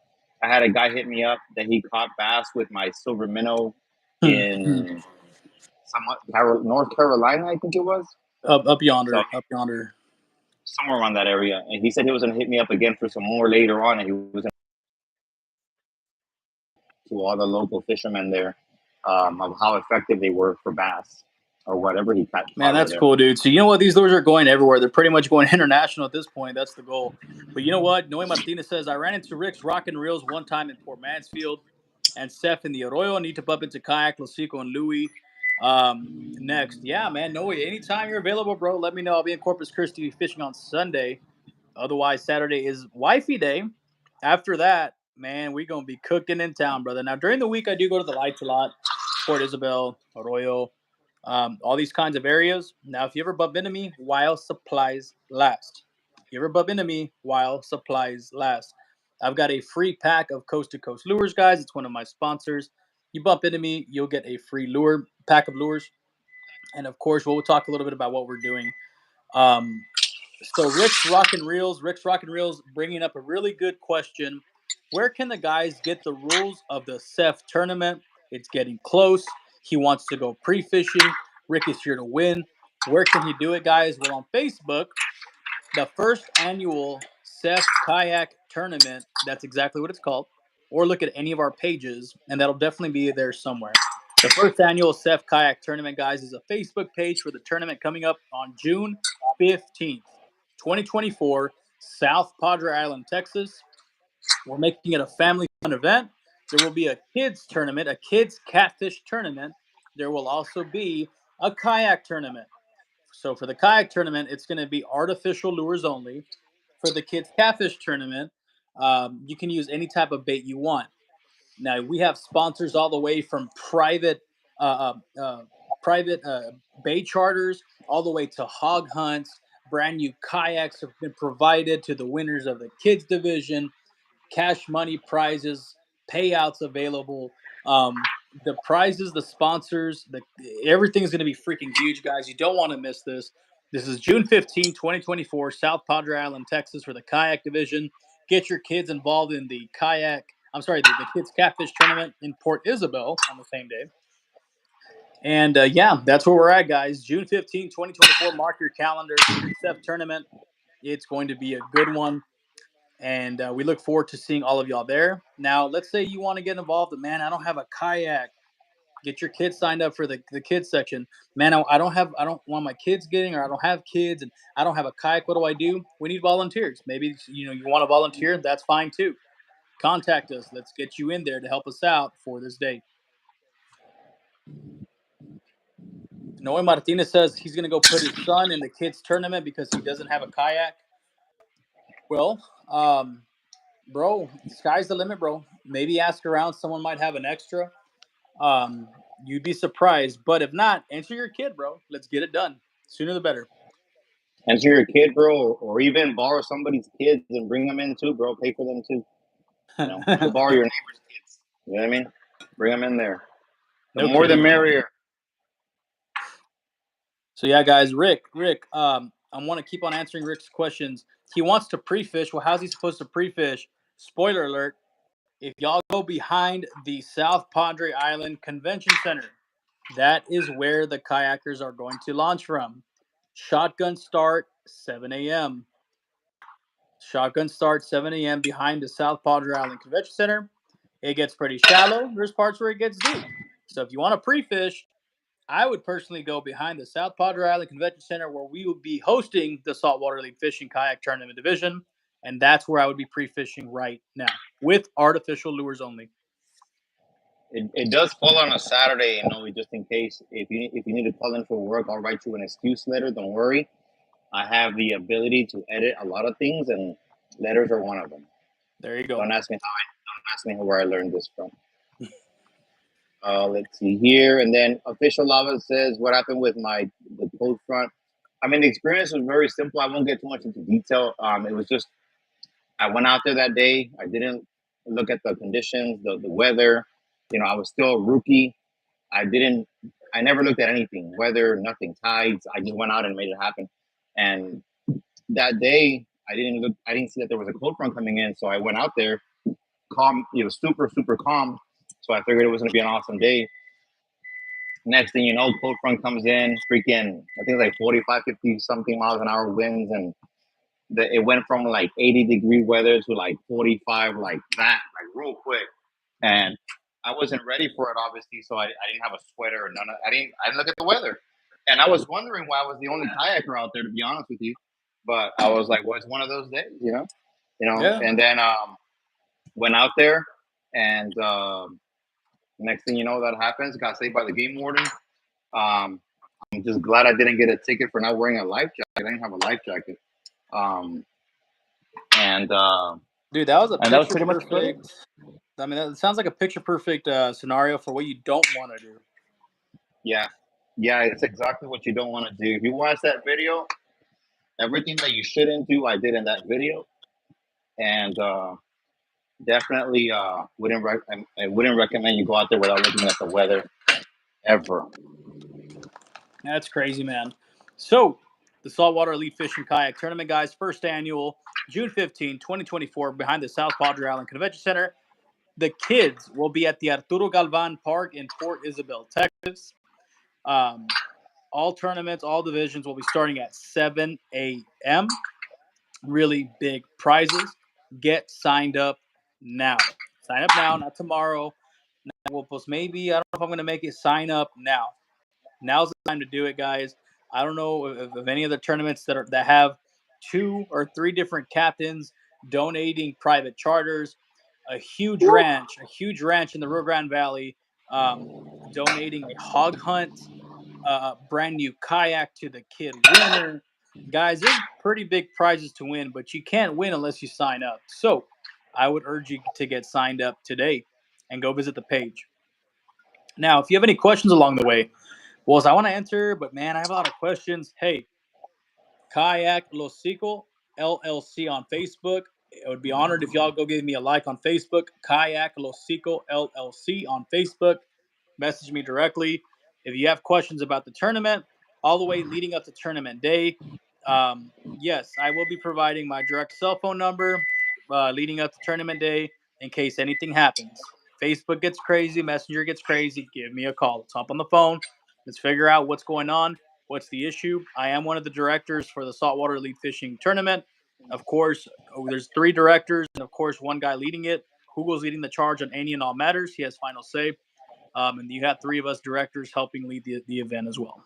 I had a guy hit me up that he caught bass with my silver minnow in North Carolina, I think it was. Up yonder, So, up yonder. somewhere around that area. And he said he was going to hit me up again for some more later on. And he was going to all the local fishermen there of how effective they were for bass. or whatever he caught Man, over that's there. cool, dude. So you know what? These lures are going everywhere. They're pretty much going international at this point. That's the goal. But you know what? Noe Martinez says, I ran into Rick's Rock and Reels one time in Port Mansfield, and Steph in the Arroyo. Need to bump into Kayak, Losico, and Louie next. Yeah, man. Noe, anytime you're available, bro, let me know. I'll be in Corpus Christi fishing on Sunday. Otherwise, Saturday is wifey day. After that, man, we gonna be cooking in town, brother. Now during the week, I do go to the lights a lot, Port Isabel, Arroyo, all these kinds of areas. Now, if you ever bump into me, while supplies last. You ever bump into me while supplies last? I've got a free pack of Coast to Coast lures, guys. It's one of my sponsors. You bump into me, you'll get a free lure pack of lures, and of course, we'll talk a little bit about what we're doing. Um, so Rick's Rock and Reels, bringing up a really good question. Where can the guys get the rules of the SEF tournament? It's getting close. He wants to go pre-fishing. Rick is here to win. Where can he do it, guys? Well, on Facebook, the first annual SEF kayak tournament. That's exactly what it's called. Or look at any of our pages, and that'll definitely be there somewhere. The first annual SEF kayak tournament, guys, is a Facebook page for the tournament coming up on June 15th, 2024, South Padre Island, Texas. We're making it a family fun event. There will be a kids tournament, a kids catfish tournament. There will also be a kayak tournament. So for the kayak tournament, it's going to be artificial lures only. For the kids catfish tournament, you can use any type of bait you want. Now we have sponsors all the way from uh, uh, uh, private bait charters, all the way to hog hunts. Brand new kayaks have been provided to the winners of the kids division, cash money prizes, payouts available. The prizes, the sponsors, everything's going to be freaking huge, guys. You don't want to miss this. This is June 15, 2024, South Padre Island, Texas, for the kayak division. Get your kids involved in the kids catfish tournament in Port Isabel on the same day. And yeah, that's where we're at, guys. June 15, 2024. Mark your calendars. Steph tournament. It's going to be a good one. And we look forward to seeing all of y'all there. Now, let's say you want to get involved. Man, I don't have a kayak. Get your kids signed up for the kids section. Man, I don't want my kids getting, or I don't have kids, and I don't have a kayak. What do I do? We need volunteers. Maybe you want to volunteer. That's fine too. Contact us. Let's get you in there to help us out for this day. Noe Martinez says he's going to go put his son in the kids tournament because he doesn't have a kayak. Well, bro, sky's the limit, bro. Maybe ask around. Someone might have an extra. Um, you'd be surprised. But if not, enter your kid, bro. Let's get it done. Sooner the better. Enter your kid, bro, or even borrow somebody's kids and bring them in too, bro. Pay for them too. You could borrow your neighbor's kids. You know what I mean? Bring them in there. The No more the kidding. merrier. So yeah, guys, Rick, I want to keep on answering Rick's questions. He wants to pre-fish. Well, how's he supposed to pre-fish? Spoiler alert: if y'all go behind the South Padre Island Convention Center, that is where the kayakers are going to launch from. Shotgun start 7 a.m. Shotgun start 7 a.m. behind the South Padre Island Convention Center. It gets pretty shallow. There's parts where it gets deep. So if you want to pre-fish, I would personally go behind the South Padre Island Convention Center, where we would be hosting the Saltwater League Fishing Kayak Tournament Division, and that's where I would be pre-fishing right now with artificial lures only. It does fall on a Saturday, just in case if you need to call in for work, I'll write you an excuse letter. Don't worry. I have the ability to edit a lot of things, and letters are one of them. There you go. Don't ask me where I learned this from. Let's see here, and then official lava says what happened with the cold front. I mean, the experience was very simple. I won't get too much into detail. It was just I went out there that day. I didn't look at the conditions, the weather. I was still a rookie. I never looked at anything, weather, nothing, tides. I just went out and made it happen. And that day, I didn't see that there was a cold front coming in. So I went out there calm, super, super calm. So I figured it was going to be an awesome day. Next thing you know, cold front comes in, freaking, I think it's like 45, 50 something miles an hour winds. And it went from like 80-degree weather to like 45, like that, like real quick. And I wasn't ready for it, obviously. So I didn't have a sweater or I didn't look at the weather. And I was wondering why I was the only kayaker out there, to be honest with you. But I was like, well, it's one of those days, Yeah. And then went out there, and next thing you know, that happens. Got saved by the game warden. I'm just glad I didn't get a ticket for not wearing a life jacket. I didn't have a life jacket. And Dude, that was a and that was picture pretty much about it. perfect. I mean, that sounds like a picture perfect scenario for what you don't want to do. Yeah, it's exactly what you don't want to do. If you watch that video, everything that you shouldn't do, I did in that video, and definitely I wouldn't recommend you go out there without looking at the weather ever. That's crazy, man. So, the Saltwater Elite Fishing Kayak Tournament, guys, first annual, June 15, 2024, behind the South Padre Island Convention Center. The kids will be at the Arturo Galvan Park in Port Isabel, Texas. All tournaments, all divisions will be starting at 7 a.m. Really big prizes. Get signed up now. Sign up now, not tomorrow. We'll post maybe. I don't know if I'm going to make it. Sign up now. Now's the time to do it, guys. I don't know of any other tournaments that have 2 or 3 different captains donating private charters. A huge ranch in the Rio Grande Valley, donating a hog hunt, brand new kayak to the kid winner. Guys, there's pretty big prizes to win, but you can't win unless you sign up. So I would urge you to get signed up today and go visit the page. Now, if you have any questions along the way, well, I want to answer, but man, I have a lot of questions. Hey, Kayak Los Cico LLC on Facebook. I would be honored if y'all go give me a like on Facebook. Kayak Los Cico LLC on Facebook. Message me directly. If you have questions about the tournament, all the way leading up to tournament day, yes, I will be providing my direct cell phone number leading up to tournament day in case anything happens. Facebook gets crazy, Messenger gets crazy. Give me a call. Let's hop on the phone. Let's figure out what's going on. What's the issue? I am one of the directors for the Saltwater Elite Fishing Tournament. Of course, there's 3 directors, and of course, one guy leading it. Hugo's leading the charge on any and all matters. He has final say. And you have 3 of us directors helping lead the event as well.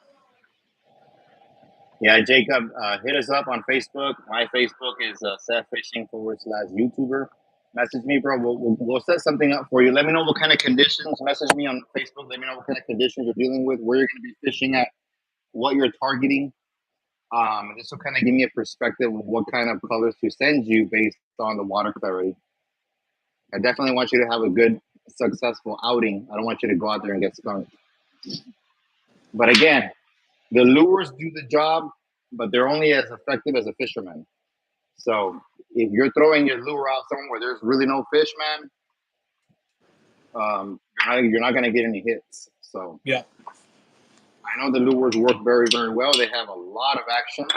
Yeah, Jacob, hit us up on Facebook. My Facebook is SEF FISHING /YouTuber. Message me, bro. We'll set something up for you. Let me know what kind of conditions. Message me on Facebook. Let me know what kind of conditions you're dealing with, where you're going to be fishing at, what you're targeting. This will kind of give me a perspective of what kind of colors to send you based on the water clarity. I definitely want you to have a good, successful outing. I don't want you to go out there and get skunked. But again, the lures do the job, but they're only as effective as a fisherman. So if you're throwing your lure out somewhere where there's really no fish, man, you're not going to get any hits. So yeah, I know the lures work very, very well. They have a lot of action,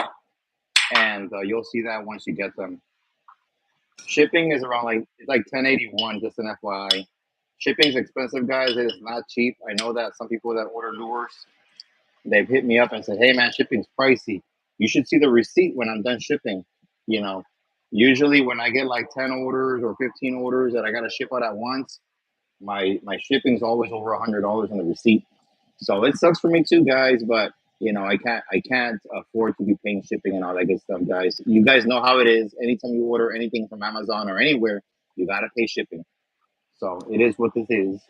and you'll see that once you get them. Shipping is around it's like $10.81, just an FYI. Shipping is expensive, guys. It is not cheap. I know that some people that order lures, they've hit me up and said, "Hey, man, shipping's pricey. You should see the receipt when I'm done shipping." Usually when I get like 10 orders or 15 orders that I got to ship out at once, my shipping's always over $100 in the receipt. So it sucks for me too, guys. But I can't afford to be paying shipping and all that good stuff, guys. You guys know how it is. Anytime you order anything from Amazon or anywhere, you gotta pay shipping. So it is what this is.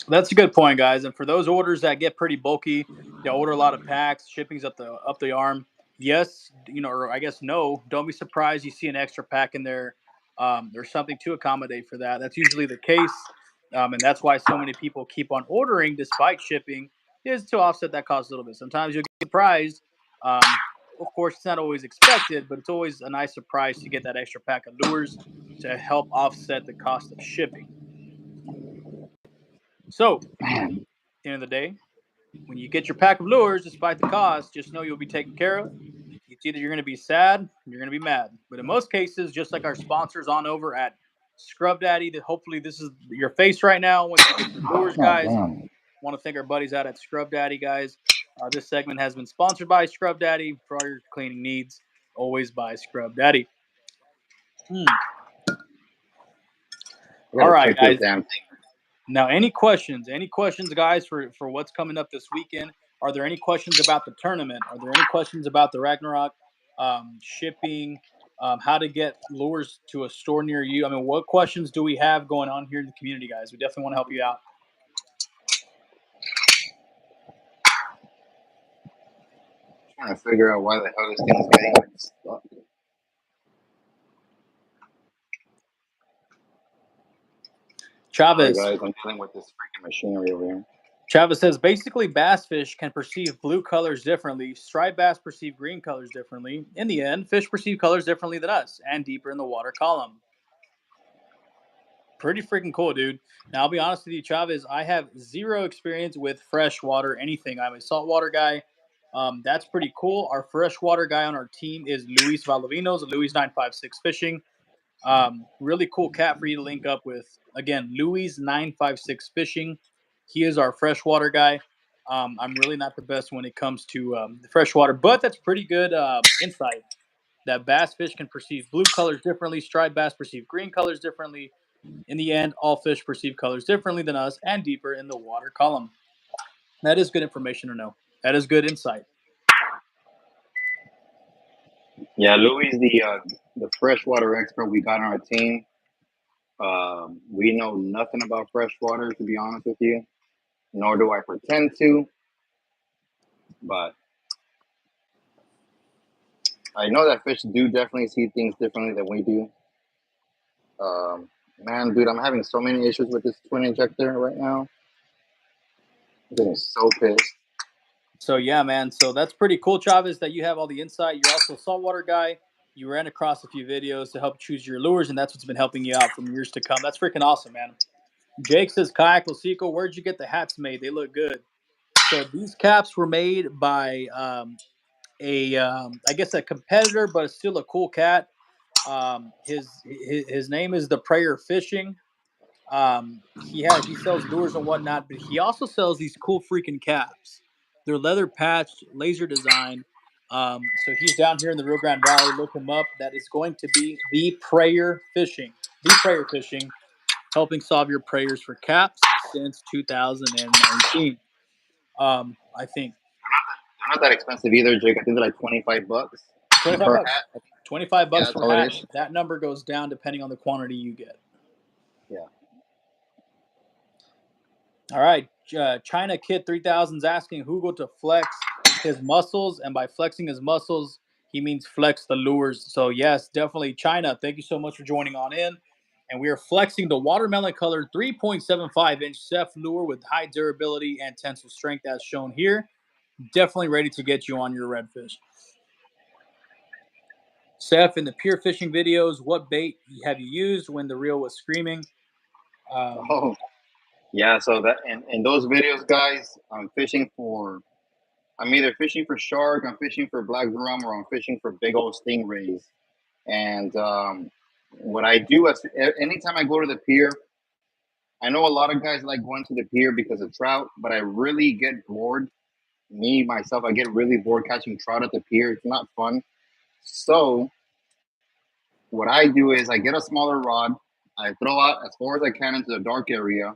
that's a good point, guys. And for those orders that get pretty bulky, you order a lot of packs, shipping's up the arm. Yes, or I guess no. Don't be surprised you see an extra pack in there. There's something to accommodate for that. That's usually the case, and that's why so many people keep on ordering despite shipping, is to offset that cost a little bit. Sometimes you'll get surprised. Of course, it's not always expected, but it's always a nice surprise to get that extra pack of lures to help offset the cost of shipping. So, at the end of the day, when you get your pack of lures, despite the cost, just know you'll be taken care of. It's either you're going to be sad or you're going to be mad. But in most cases, just like our sponsors on over at Scrub Daddy, that hopefully this is your face right now once you get your lures, guys. Want to thank our buddies out at Scrub Daddy, guys. This segment has been sponsored by Scrub Daddy for all your cleaning needs. Always by Scrub Daddy. All right, guys. Now, any questions, guys, for what's coming up this weekend? Are there any questions about the tournament? Are there any questions about the Ragnarok, shipping, how to get lures to a store near you? I mean, what questions do we have going on here in the community, guys? We definitely want to help you out. Trying to figure out why the hell this thing's getting stuck. Sorry, Chavez. guys, I'm dealing with this freaking machinery over here. Chavez says basically bass fish can perceive blue colors differently. Striped bass perceive green colors differently. In the end, fish perceive colors differently than us and deeper in the water column. Pretty freaking cool, dude. Now, I'll be honest with you, Chavez, I have zero experience with freshwater anything. I'm a saltwater guy. That's pretty cool. Our freshwater guy on our team is Luis Valavinos, Luis 956 Fishing. Really cool cat for you to link up with. Again, Louis 956 Fishing. He is our freshwater guy. I'm really not the best when it comes to the freshwater, but that's pretty good insight. That bass fish can perceive blue colors differently. Striped bass perceive green colors differently. In the end, all fish perceive colors differently than us and deeper in the water column. That is good information to know. That is good insight. Yeah, Louis, the freshwater expert we got on our team. We know nothing about freshwater, to be honest with you. Nor do I pretend to. But I know that fish do definitely see things differently than we do. Man, dude, I'm having so many issues with this twin injector right now. I'm getting so pissed. So yeah, man. So that's pretty cool, Chavez, that you have all the insight. You're also a saltwater guy. You ran across a few videos to help choose your lures, and that's what's been helping you out from years to come. That's freaking awesome, man. Jake says, Kayak Losico, where'd you get the hats made? They look good. So these caps were made by I guess a competitor, but still a cool cat. His name is the Prayer Fishing. He sells lures and whatnot, but he also sells these cool freaking caps. They're leather patched, laser design. So he's down here in the Rio Grande Valley. Look him up. That is going to be the Prayer Fishing. The Prayer Fishing, helping solve your prayers for caps since 2019. I think They're not that expensive either, Jake. I think they're like $25 25 per bucks. hat. 25 Yeah, bucks that's per all it hat. is. That number goes down depending on the quantity you get. Yeah. All right. China Kid 3000 is asking Hugo to flex his muscles. And by flexing his muscles, he means flex the lures. So, yes, definitely. China, thank you so much for joining on in. And we are flexing the watermelon colored 3.75 inch SEF lure with high durability and tensile strength as shown here. Definitely ready to get you on your redfish. Seth, in the pure fishing videos, what bait have you used when the reel was screaming? Oh, yeah. So that in those videos, guys, I'm either fishing for shark, I'm fishing for black drum, or I'm fishing for big old stingrays. And what I do is anytime I go to the pier, I know a lot of guys like going to the pier because of trout, but I really get bored. Me myself, I get really bored catching trout at the pier. It's not fun. So what I do is I get a smaller rod, I throw out as far as I can into the dark area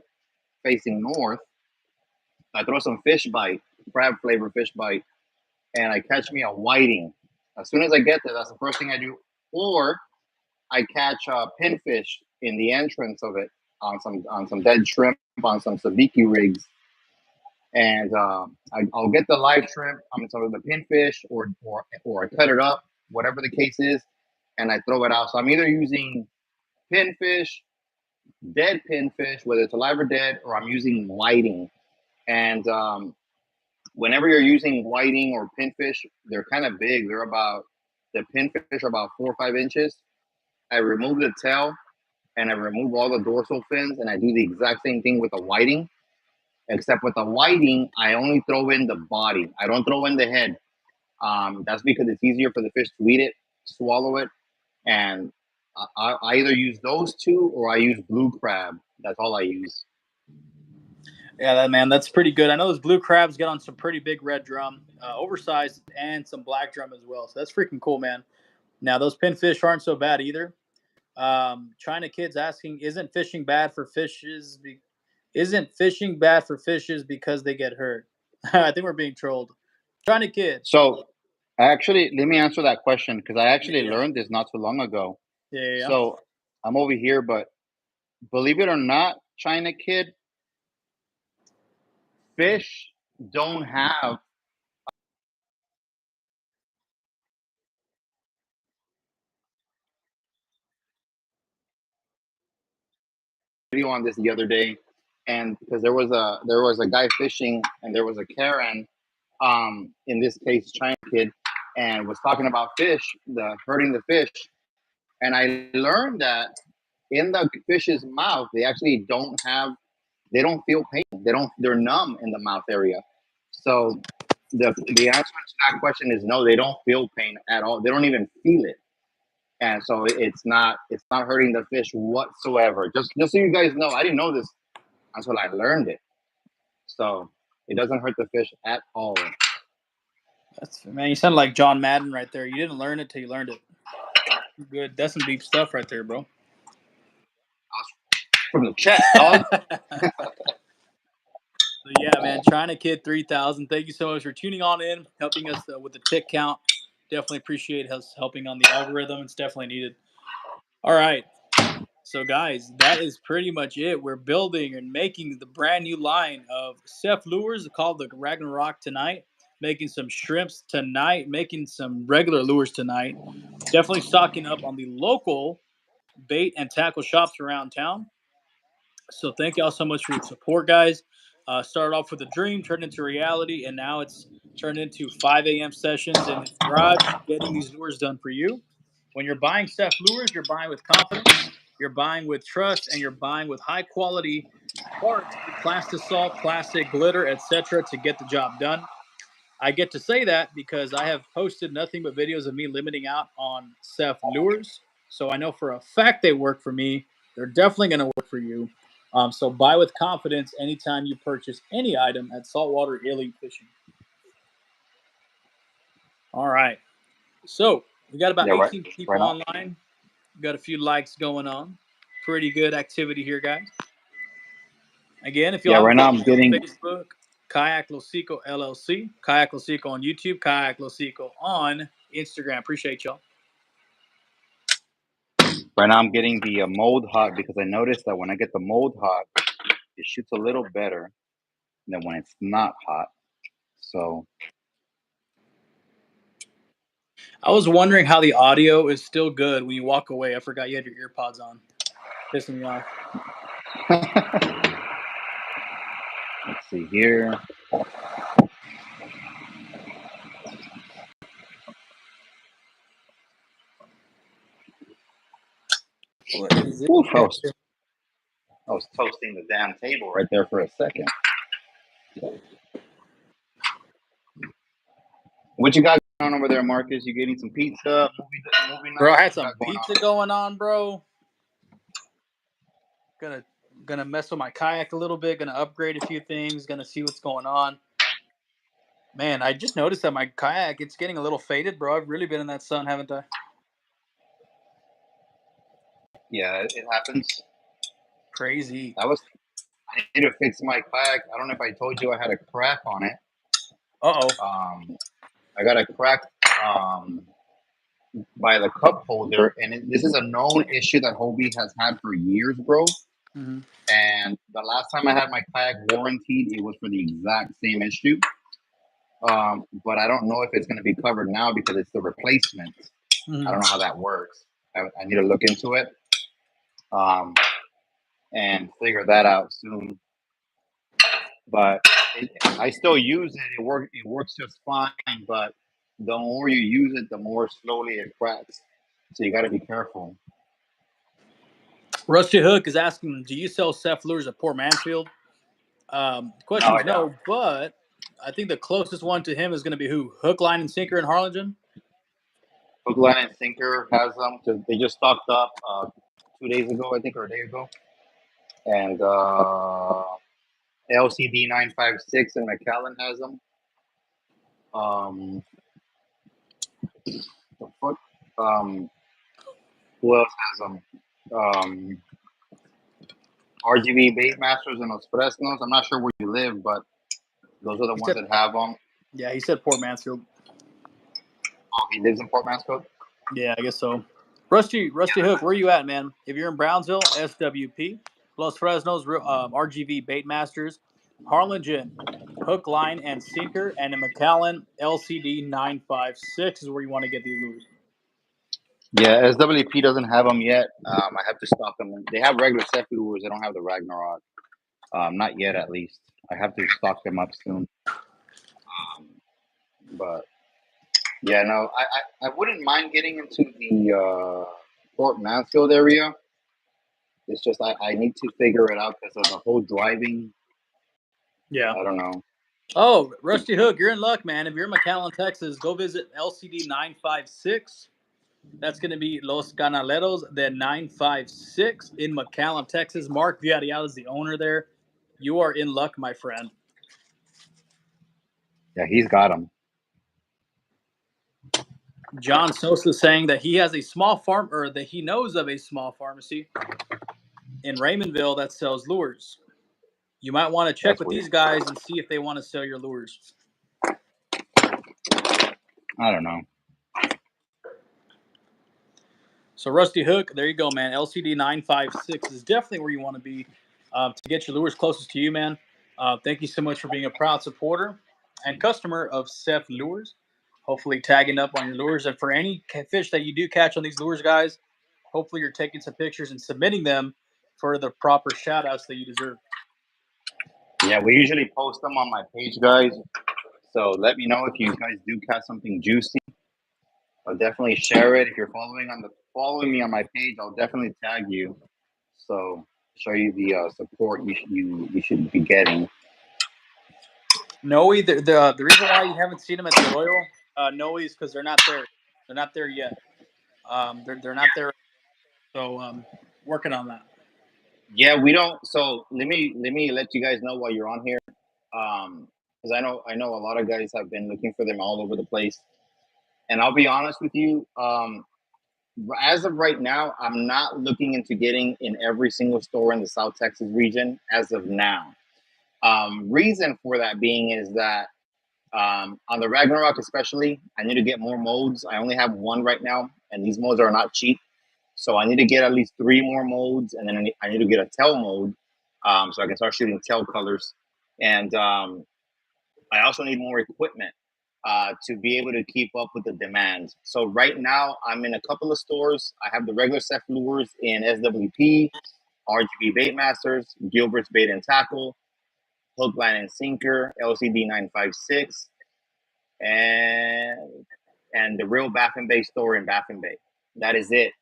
facing north. I throw some fish bite, crab flavor fish bite, and I catch me a whiting. As soon as I get there, that's the first thing I do. Or I catch pinfish in the entrance of it on some dead shrimp on some sabiki rigs, and I'll get the live shrimp. I'm sorry, the pinfish, or I cut it up, whatever the case is, and I throw it out. So I'm either using pinfish, dead pinfish, whether it's alive or dead, or I'm using whiting. And whenever you're using whiting or pinfish, they're kind of big. The pinfish are about 4 or 5 inches. I remove the tail and I remove all the dorsal fins, and I do the exact same thing with the whiting. Except with the whiting, I only throw in the body. I don't throw in the head. That's because it's easier for the fish to eat it, swallow it, and I either use those two or I use blue crab. That's all I use. Yeah, that's pretty good. I know those blue crabs get on some pretty big red drum, oversized, and some black drum as well. So that's freaking cool, man. Now, those pinfish aren't so bad either. China Kids asking, isn't fishing bad for fishes? Isn't fishing bad for fishes because they get hurt? I think we're being trolled. China Kid. So, actually, let me answer that question because I actually Yeah. learned this not too long ago. Yeah. So, I'm over here, but believe it or not, China Kid, fish don't have video on this the other day, and because there was a guy fishing, and there was a Karen, in this case China Kid, and was talking about fish, the hurting the fish, and I learned that in the fish's mouth they don't feel pain. They're numb in the mouth area. So the answer to that question is no, they don't feel pain at all. They don't even feel it. And so it's not hurting the fish whatsoever. Just so you guys know, I didn't know this until I learned it. So it doesn't hurt the fish at all. Man, you sound like John Madden right there. You didn't learn it till you learned it. Good. That's some deep stuff right there, bro. From the chat, dog. So yeah, man, China Kid 3000. Thank you so much for tuning on in, helping us with the tick count. Definitely appreciate us helping on the algorithm. It's definitely needed. All right. So guys, that is pretty much it. We're building and making the brand new line of SEF lures called the Ragnarok tonight. Making some shrimps tonight. Making some regular lures tonight. Definitely stocking up on the local bait and tackle shops around town. So thank y'all so much for your support, guys. Started off with a dream, turned into reality, and now it's turned into 5 a.m. sessions in his garage, getting these lures done for you. When you're buying Steph lures, you're buying with confidence, you're buying with trust, and you're buying with high quality parts, plastisol, plastic, glitter, etc., to get the job done. I get to say that because I have posted nothing but videos of me limiting out on Ceph lures. So I know for a fact they work for me. They're definitely going to work for you. So buy with confidence anytime you purchase any item at Saltwater Elite Fishing. All right. So we got about Yeah, right, 18 people right now. online. We got a few likes going on. Pretty good activity here, guys. Again, if y'all Yeah, haven't right now followed I'm me on getting. Facebook, Kayak Losico LLC, Kayak Losico on YouTube, Kayak Losico on Instagram. Appreciate y'all. Right now I'm getting the mold hot because I noticed that when I get the mold hot, it shoots a little better than when it's not hot. So I was wondering how the audio is still good when you walk away. I forgot you had your earpods on. Pissing me off. let's see here. What is it? Oof, I was toasting the damn table right there for a second. What you got going on over there, Marcus? You getting some pizza? Movie night? Bro, I had What you some got going pizza going on, bro. Gonna mess with my kayak a little bit. Gonna upgrade a few things. Gonna see what's going on. Man, I just noticed that my kayak it's getting a little faded, bro. I've really been in that sun, haven't I? Yeah, it happens. Crazy. I need to fix my kayak. I don't know if I told you I had a crack on it. Uh-oh. I got a crack by the cup holder, and this is a known issue that Hobie has had for years, bro. Mm-hmm. And the last time I had my kayak warranted, it was for the exact same issue. But I don't know if it's going to be covered now because it's the replacement. Mm-hmm. I don't know how that works. I need to look into it and figure that out soon. But I still use it. It works just fine. But the more you use it, the more slowly it cracks. So you got to be careful. Rusty Hook is asking, do you sell Ceph lures at Port Mansfield? The No, question I is don't. no, but I think the closest one to him is going to be who? Hook, Line, and Sinker in Harlingen? Hook, line, and sinker has them. They just stocked up 2 days ago, I think, or a day ago. And LCD 956 in McAllen has them. The fuck? Who else has them? RGB Bait Masters and Los Fresnos. I'm not sure where you live, but Those are the He ones said, that have them. yeah, he said Port Mansfield. Oh, he lives in Port Mansfield. Yeah, I guess so. Rusty Hook, where you at, man? If you're in Brownsville, SWP, Los Fresnos, RGV Baitmasters, Harlingen, Hook, Line, and Sinker, and in McAllen, LCD 956 is where you want to get these lures. Yeah, SWP doesn't have them yet. I have to stock them. They have regular SEF lures. They don't have the Ragnarok. Not yet, at least. I have to stock them up soon. But yeah, no, I wouldn't mind getting into the Port Mansfield area. It's just I need to figure it out because of the whole driving. Yeah. I don't know. Oh, Rusty Hook, you're in luck, man. If you're in McAllen, Texas, go visit LCD 956. That's going to be Los Canaleros de 956 in McAllen, Texas. Mark Villarreal is the owner there. You are in luck, my friend. Yeah, he's got them. John Sosa saying that he has a small farm, or that he knows of a small pharmacy in Raymondville that sells lures. You might want to check That's with weird. these guys and see if they want to sell your lures. I don't know. So Rusty Hook, there you go, man. LCD 956 is definitely where you want to be to get your lures closest to you, man. Thank you so much for being a proud supporter and customer of SEF Lures. Hopefully tagging up on your lures. And for any fish that you do catch on these lures, guys, hopefully you're taking some pictures and submitting them for the proper shout-outs that you deserve. Yeah, we usually post them on my page, guys. So let me know if you guys do catch something juicy. I'll definitely share it. If you're following me on my page, I'll definitely tag you. So show you the support you should be getting. Noe, the reason why you haven't seen them at the Royal, Noe, is because they're not there. They're not there yet. They're not there. So working on that. Yeah, we don't. So let me let you guys know while you're on here, because I know a lot of guys have been looking for them all over the place. And I'll be honest with you, as of right now, I'm not looking into getting in every single store in the South Texas region as of now. Reason for that being is that on the Ragnarok, especially, I need to get more modes. I only have one right now, and these modes are not cheap. So I need to get at least 3 more modes, and then I need to get a tail mode, so I can start shooting tail colors. And I also need more equipment to be able to keep up with the demand. So right now, I'm in a couple of stores. I have the regular SEF lures in SWP, RGB Baitmasters, Gilbert's Bait and Tackle, Hook, Line, and Sinker, LCD 956, and the real Baffin Bay store in Baffin Bay. That is it.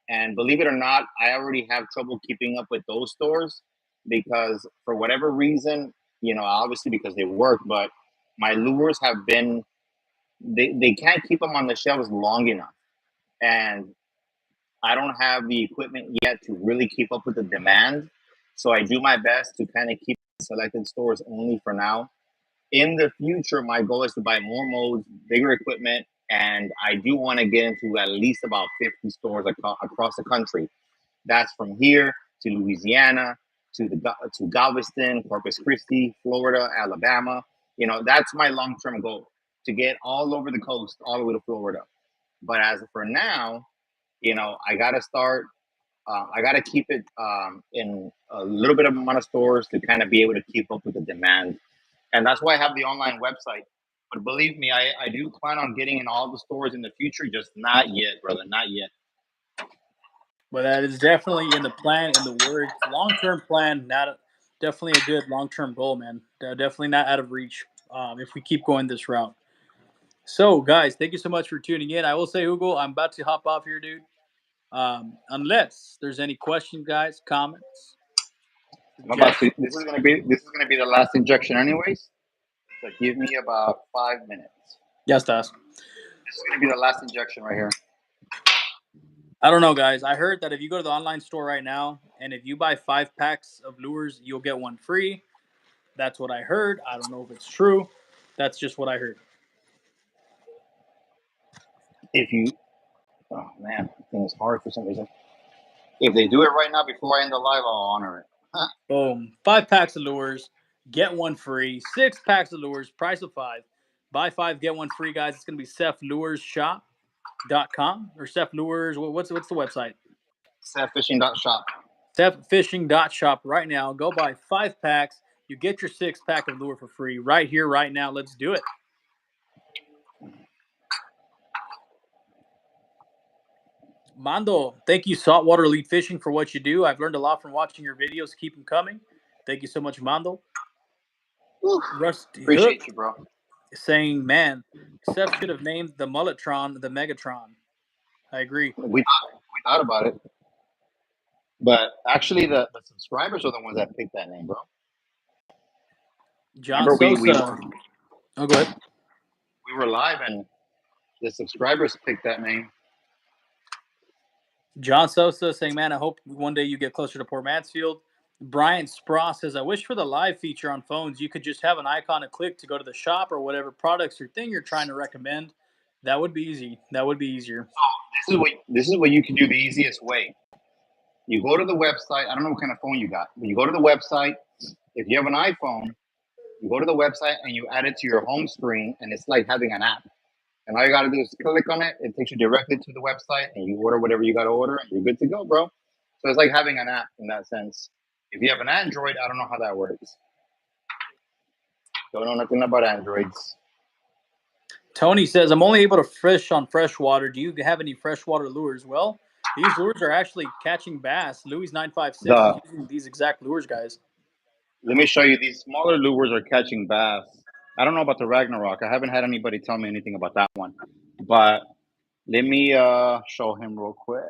And believe it or not, I already have trouble keeping up with those stores because for whatever reason, obviously because they work, but my lures have been, they can't keep them on the shelves long enough. And I don't have the equipment yet to really keep up with the demand. So I do my best to kind of keep selected stores only for now. In the future, my goal is to buy more modes, bigger equipment, and I do want to get into at least about 50 stores across the country. That's from here to Louisiana, to Galveston, Corpus Christi, Florida, Alabama. That's my long-term goal, to get all over the coast, all the way to Florida. But as for now, I got to start. I got to keep it in a little bit of amount of stores to kind of be able to keep up with the demand. And that's why I have the online website. But believe me, I do plan on getting in all the stores in the future, just not yet, brother, not yet. But that is definitely in the plan, in the works. Long-term plan, definitely a good long-term goal, man. Definitely not out of reach if we keep going this route. So, guys, thank you so much for tuning in. I will say, Hugo, I'm about to hop off here, dude. Unless there's any questions, guys, comments. This is gonna be the last injection, anyways. So give me about 5 minutes. Yes, Das. This is gonna be the last injection right here. I don't know, guys. I heard that if you go to the online store right now and if you buy 5 packs of lures, you'll get one free. That's what I heard. I don't know if it's true. That's just what I heard. Oh man, I think it's hard for some reason. If they do it right now before I end the live, I'll honor it. Boom. 5 packs of lures. get one free. 6 packs of lures, price of 5. Buy 5, get one free, guys. It's going to be SEFLuresShop.com or SEF Lures. What's the website? SEFFishing.shop. SEFFishing.shop right now. Go buy 5 packs. You get your 6 pack of lure for free right here, right now. Let's do it. Mando, thank you, Saltwater Elite Fishing, for what you do. I've learned a lot from watching your videos. Keep them coming. Thank you so much, Mando. Rusty Appreciate Hook you, bro. saying, man, Seth should have named the Mulletron the Megatron. I agree. We thought about it. But actually, the subscribers are the ones that picked that name, bro. John Remember, Sosa. Oh, go ahead. we were live and the subscribers picked that name. John Sosa saying, man, I hope one day you get closer to Port Mansfield. Brian Spross says, I wish for the live feature on phones, you could just have an icon and click to go to the shop or whatever products or thing you're trying to recommend. That would be easy. That would be easier. So this is what you can do the easiest way. You go to the website. I don't know what kind of phone you got, but you go to the website. If you have an iPhone, you go to the website and you add it to your home screen, and it's like having an app. And all you got to do is click on it. It takes you directly to the website, and you order whatever you got to order, and you're good to go, bro. So it's like having an app in that sense. If you have an Android, I don't know how that works. Don't know nothing about Androids. Tony says, I'm only able to fish on freshwater. Do you have any freshwater lures? Well, these lures are actually catching bass. Louis 956 is using these exact lures, guys. Let me show you. These smaller lures are catching bass. I don't know about the Ragnarok. I haven't had anybody tell me anything about that one. But let me show him real quick.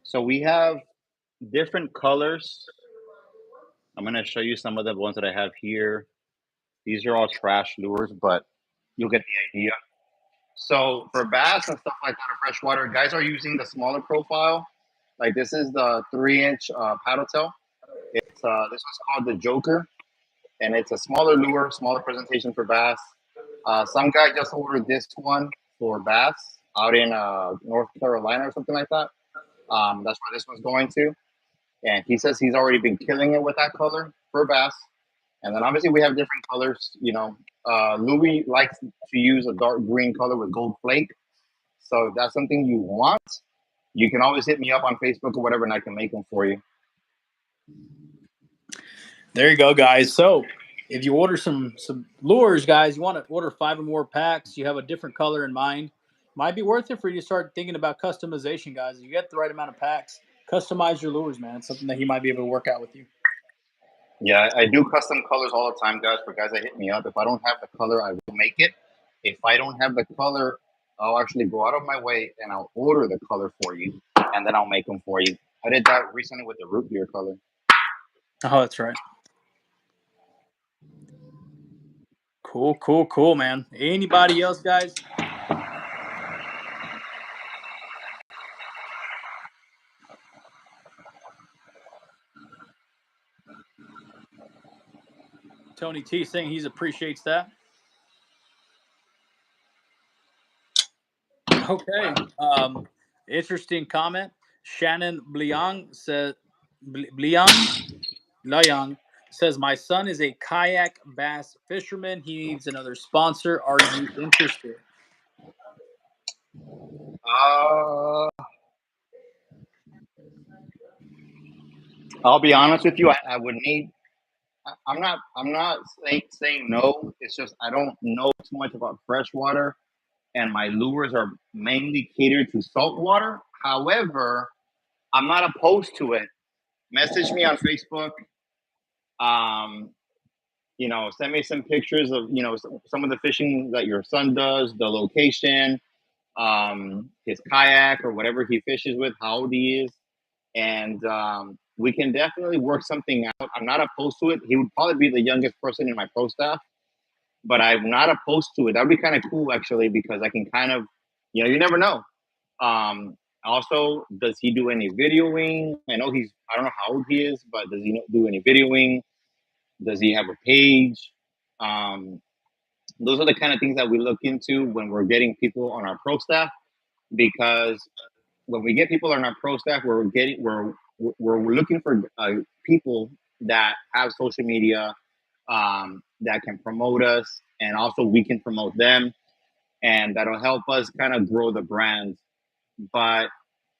So we have different colors. I'm going to show you some of the ones that I have here. These are all trash lures, but you'll get the idea. So for bass and stuff like that or freshwater, guys are using the smaller profile. Like this is the 3-inch paddle tail. It's this one's called the Joker, and it's a smaller lure, smaller presentation for bass. Some guy just ordered this one for bass out in North Carolina or something like that. That's where this one's going to. And he says he's already been killing it with that color for bass. And then obviously we have different colors. You know, Louis likes to use a dark green color with gold flake. So if that's something you want, you can always hit me up on Facebook or whatever, and I can make them for you. There you go, guys. So if you order some lures, guys, you want to order 5 or more packs, you have a different color in mind, might be worth it for you to start thinking about customization, guys. If you get the right amount of packs, customize your lures, man. It's something that he might be able to work out with you. Yeah, I do custom colors all the time, guys, for guys that hit me up. If I don't have the color, I will make it. If I don't have the color, I'll actually go out of my way and I'll order the color for you, and then I'll make them for you. I did that recently with the root beer color. Oh, that's right. Cool, man. Anybody else, guys? Tony T saying he appreciates that. Okay. Interesting comment. Shannon Bliang says Liang says, my son is a kayak bass fisherman. He needs another sponsor. Are you interested? I'll be honest with you. I would need. I'm not saying no. It's just I don't know too much about freshwater, and my lures are mainly catered to saltwater. However, I'm not opposed to it. Message me on Facebook. You know, send me some pictures of, you know, some of the fishing that your son does, the location, his kayak or whatever he fishes with, how old he is, and we can definitely work something out. I'm not opposed to it. He would probably be the youngest person in my pro staff, but I'm not opposed to it. That would be kind of cool, actually, because I can kind of, you know, you never know. Also, does he do any videoing? I know I don't know how old he is, but does he do any videoing? Does he have a page? Those are the kind of things that we look into when we're getting people on our pro staff, because when we get people on our pro staff, we're looking for people that have social media, that can promote us, and also we can promote them, and that'll help us kind of grow the brand. But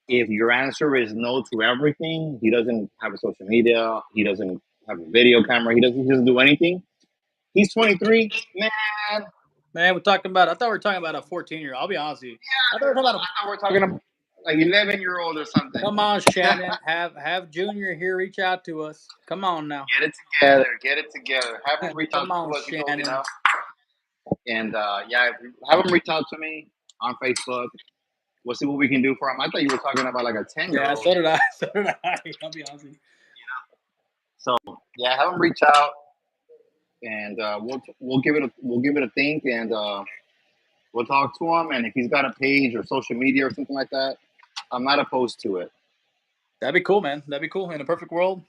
if your answer is no to everything, he doesn't have a social media, he doesn't have a video camera, he doesn't do anything. He's 23, man. Man, we're talking about. I thought we were talking about a 14-year-old. I'll be honest with you. I thought we were talking about. I thought we're talking about like 11-year-old or something. Come on, Shannon. Have Junior here reach out to us. Come on now. Get it together. Get it together. Have him reach out Come on, to us. He goes, Shannon. and yeah, have him reach out to me on Facebook. We'll see what we can do for him. I thought you were talking about like a 10-year-old. Yeah, so did I. So did I. I'll be honest with you. So yeah, have him reach out, and we'll give it a think, and we'll talk to him. And if he's got a page or social media or something like that, I'm not opposed to it. That'd be cool, man. That'd be cool. In a perfect world,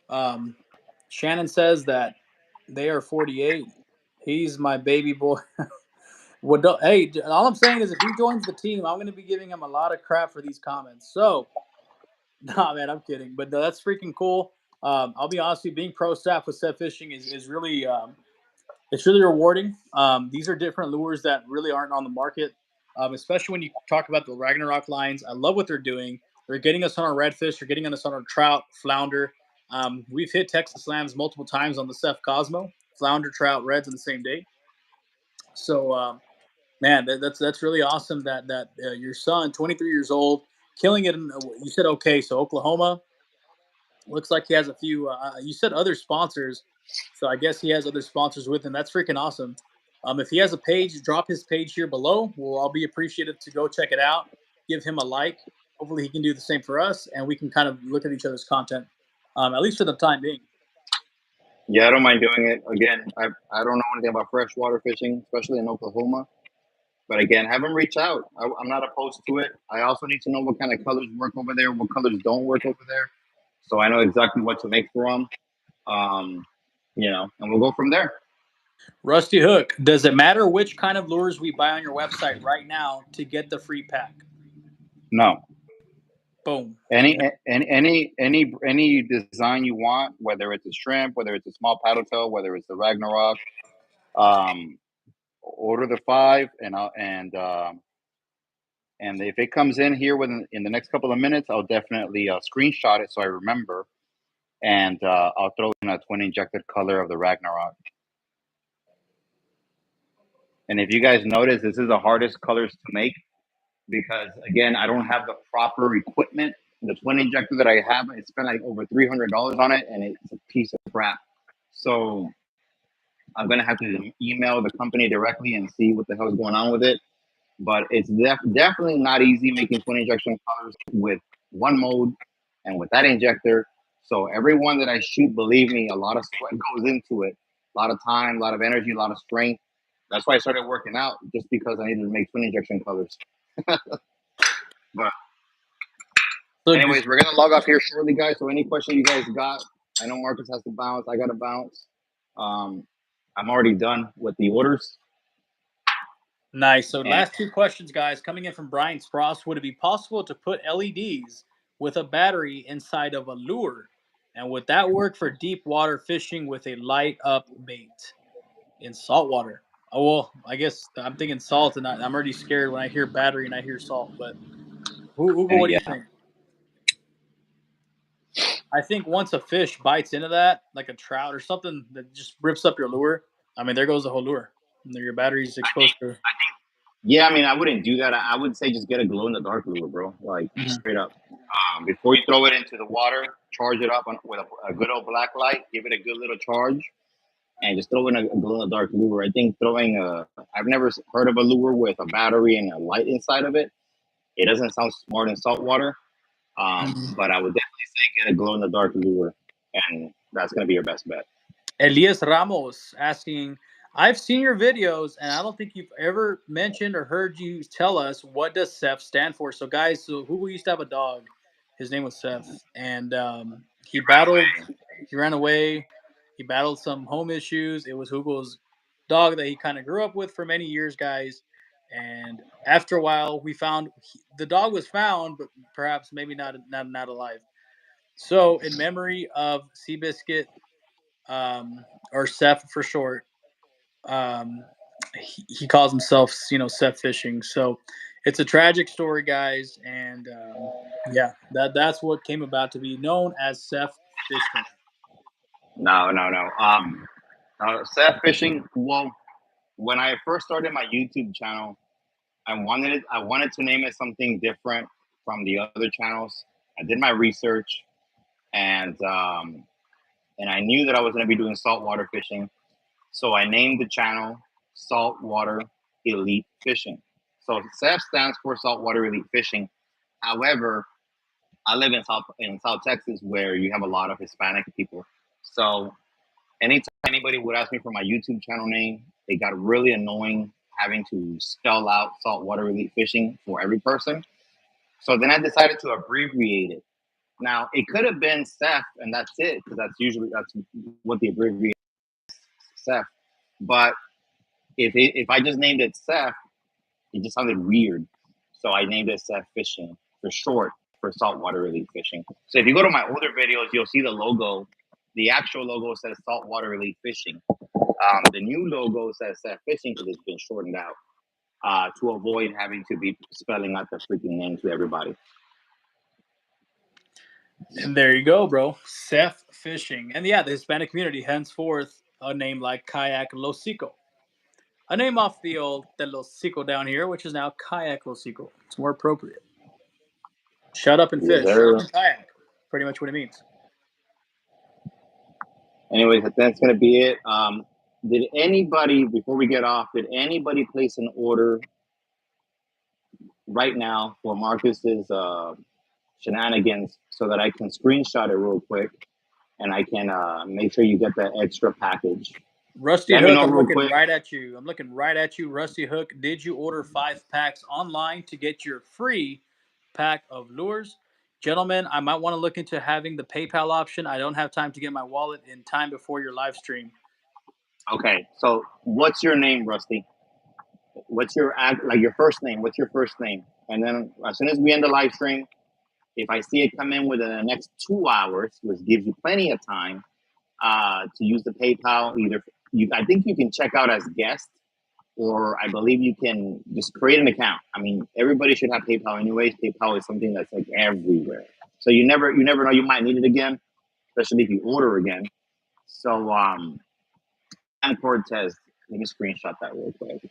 um, Shannon says that they are 48. He's my baby boy. Hey, all I'm saying is if he joins the team, I'm going to be giving him a lot of crap for these comments. So, nah, man, I'm kidding. But that's freaking cool. I'll be honest with you, being pro staff with SEF Fishing is really it's really rewarding. These are different lures that really aren't on the market, especially when you talk about the Ragnarok lines. I love what they're doing. They're getting us on our redfish. They're getting us on our trout, flounder. We've hit Texas slams multiple times on the SEF Cosmo, flounder, trout, reds in the same day. So, man, that's really awesome that your son, 23 years old, killing it. You said okay, so Oklahoma looks like he has a few. You said other sponsors, so I guess he has other sponsors with him. That's freaking awesome. If he has a page, drop his page here below. We'll all be appreciative to go check it out. Give him a like. Hopefully, he can do the same for us, and we can kind of look at each other's content, at least for the time being. Yeah, I don't mind doing it. Again, I don't know anything about freshwater fishing, especially in Oklahoma. But again, have them reach out. I'm not opposed to it. I also need to know what kind of colors work over there, what colors don't work over there, so I know exactly what to make for them. Um, and we'll go from there. Rusty Hook, does it matter which kind of lures we buy on your website right now to get the free pack? No, Boom. any design you want, whether it's a shrimp, whether it's a small paddle tail, whether it's the Ragnarok, um, order the 5, and if it comes in here in the next couple of minutes, I'll definitely screenshot it so I remember, and I'll throw in a twin injected color of the Ragnarok. And if you guys notice, this is the hardest colors to make because again, I don't have the proper equipment. The twin injector that I have, I spent like over $300 on it, and it's a piece of crap. So I'm gonna have to email the company directly and see what the hell is going on with it. But it's definitely not easy making twin injection colors with one mode and with that injector. So every one that I shoot, believe me, a lot of sweat goes into it, a lot of time, a lot of energy, a lot of strength. That's why I started working out, just because I needed to make twin injection colors. But anyways, we're gonna log off here shortly, guys. So any question you guys got, I know Marcus has to bounce. I got to bounce. I'm already done with the orders. Nice. So last two questions, guys, coming in from Brian Spross. Would it be possible to put LEDs with a battery inside of a lure? And would that work for deep water fishing with a light up bait in saltwater? Oh, well, I guess I'm thinking salt, and I'm already scared when I hear battery and I hear salt. But Hugo, what do you think? I think once a fish bites into that, like a trout or something that just rips up your lure, I mean, there goes the whole lure. And your battery's exposed to. Yeah, I mean, I wouldn't do that. I would say just get a glow in the dark lure, bro. Like straight up. Before you throw it into the water, charge it up with a good old black light. Give it a good little charge, and just throw in a glow in the dark lure. I think I've never heard of a lure with a battery and a light inside of it. It doesn't sound smart in saltwater. But I would definitely say get a glow in the dark lure, and that's gonna be your best bet. Elias Ramos asking, I've seen your videos, and I don't think you've ever mentioned or heard you tell us what does SEF stand for. So, guys, Hugo used to have a dog. His name was Seth, and he ran away. He battled some home issues. It was Hugo's dog that he kind of grew up with for many years, guys. And after a while, we found the dog was found, but perhaps maybe not alive. So, in memory of Seabiscuit, or Seth for short, um, he calls himself, SEF Fishing. So, it's a tragic story, guys, and yeah, that's what came about to be known as SEF Fishing. No. SEF fishing. Well, when I first started my YouTube channel, I wanted to name it something different from the other channels. I did my research, and I knew that I was going to be doing saltwater fishing, so I named the channel Saltwater Elite Fishing. So SEF stands for Saltwater Elite Fishing. However, I live in South Texas, where you have a lot of Hispanic people. So anytime anybody would ask me for my YouTube channel name, it got really annoying having to spell out Saltwater Elite Fishing for every person. So then I decided to abbreviate it. Now it could have been SEF, and that's it, because that's what the abbreviation is, SEF. But if I just named it SEF, it just sounded weird. So I named it SEF Fishing for short, for Saltwater Elite Fishing. So if you go to my older videos, you'll see the logo. The actual logo says Saltwater Elite Fishing. The new logo says SEF Fishing because it's been shortened out, to avoid having to be spelling out the freaking name to everybody. And there you go, bro. SEF Fishing. And yeah, the Hispanic community, henceforth, a name like Kayak Los Cico. A name off the old Del Los Cico down here, which is now Kayak Los Cico. It's more appropriate. Shut up and Yes, fish. Shut up sir. and kayak. Pretty much what it means. Anyways, that's gonna be it. Did anybody, before we get off, did anybody place an order right now for Marcus's shenanigans, so that I can screenshot it real quick and I can make sure you get that extra package? Rusty Let me Hook, know I'm real looking quick. right at you. I'm looking right at you, Rusty Hook. Did you order 5 packs online to get your free pack of lures? Gentlemen, I might want to look into having the PayPal option. I don't have time to get my wallet in time before your live stream. Okay, so what's your name, Rusty? What's your like your first name? What's your first name? And then as soon as we end the live stream, if I see it come in within the next 2 hours, which gives you plenty of time to use the PayPal, I think you can check out as guest, or I believe you can just create an account. I mean, everybody should have PayPal anyways. PayPal is something that's like everywhere, so you never know, you might need it again, especially if you order again. So and Cortez, let me screenshot that real quick.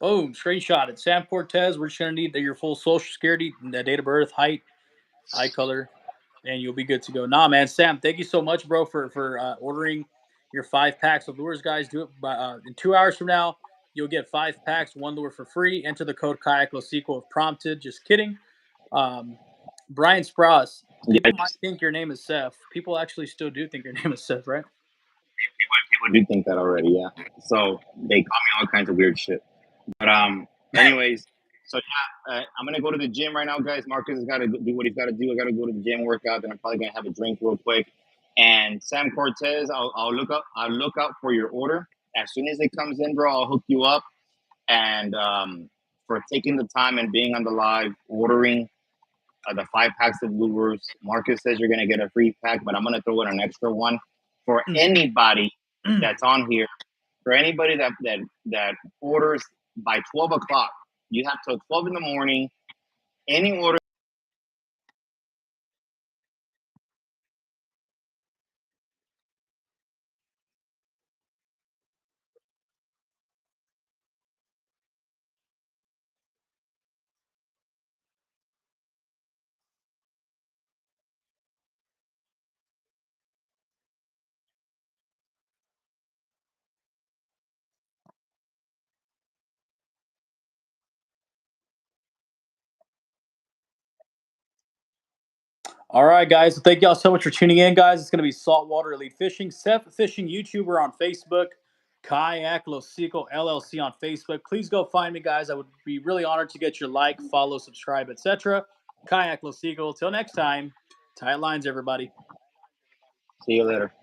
Boom, screenshot it. Sam Cortez, we're just going to need your full social security, date of birth, height, eye color, and you'll be good to go. Nah, man, Sam, thank you so much, bro, for ordering your 5 packs of lures, guys. Do it in 2 hours from now. You'll get 5 packs, one lure for free. Enter the code Kayak Los Cico if prompted. Just kidding. Brian Sprouse, Yeah, people might think your name is Seth. People actually still do think your name is Seth, right? people do think that already, yeah. So they call me all kinds of weird shit. But anyways, so yeah, I'm gonna go to the gym right now, guys. Marcus has got to do what he's got to do. I got to go to the gym, work out. Then I'm probably gonna have a drink real quick. And Sam Cortez, I'll look up. I'll look out for your order as soon as it comes in, bro. I'll hook you up. And for taking the time and being on the live, ordering the 5 packs of lures. Marcus says you're gonna get a free pack, but I'm gonna throw in an extra one for anybody that's on here. For anybody that orders by 12 o'clock, you have till 12 in the morning. Any order. All right, guys. Thank y'all so much for tuning in, guys. It's going to be Saltwater Elite Fishing, SEF Fishing YouTuber on Facebook, Kayak Los Cico LLC on Facebook. Please go find me, guys. I would be really honored to get your like, follow, subscribe, etc. Kayak Los Cico. Till next time, tight lines, everybody. See you later.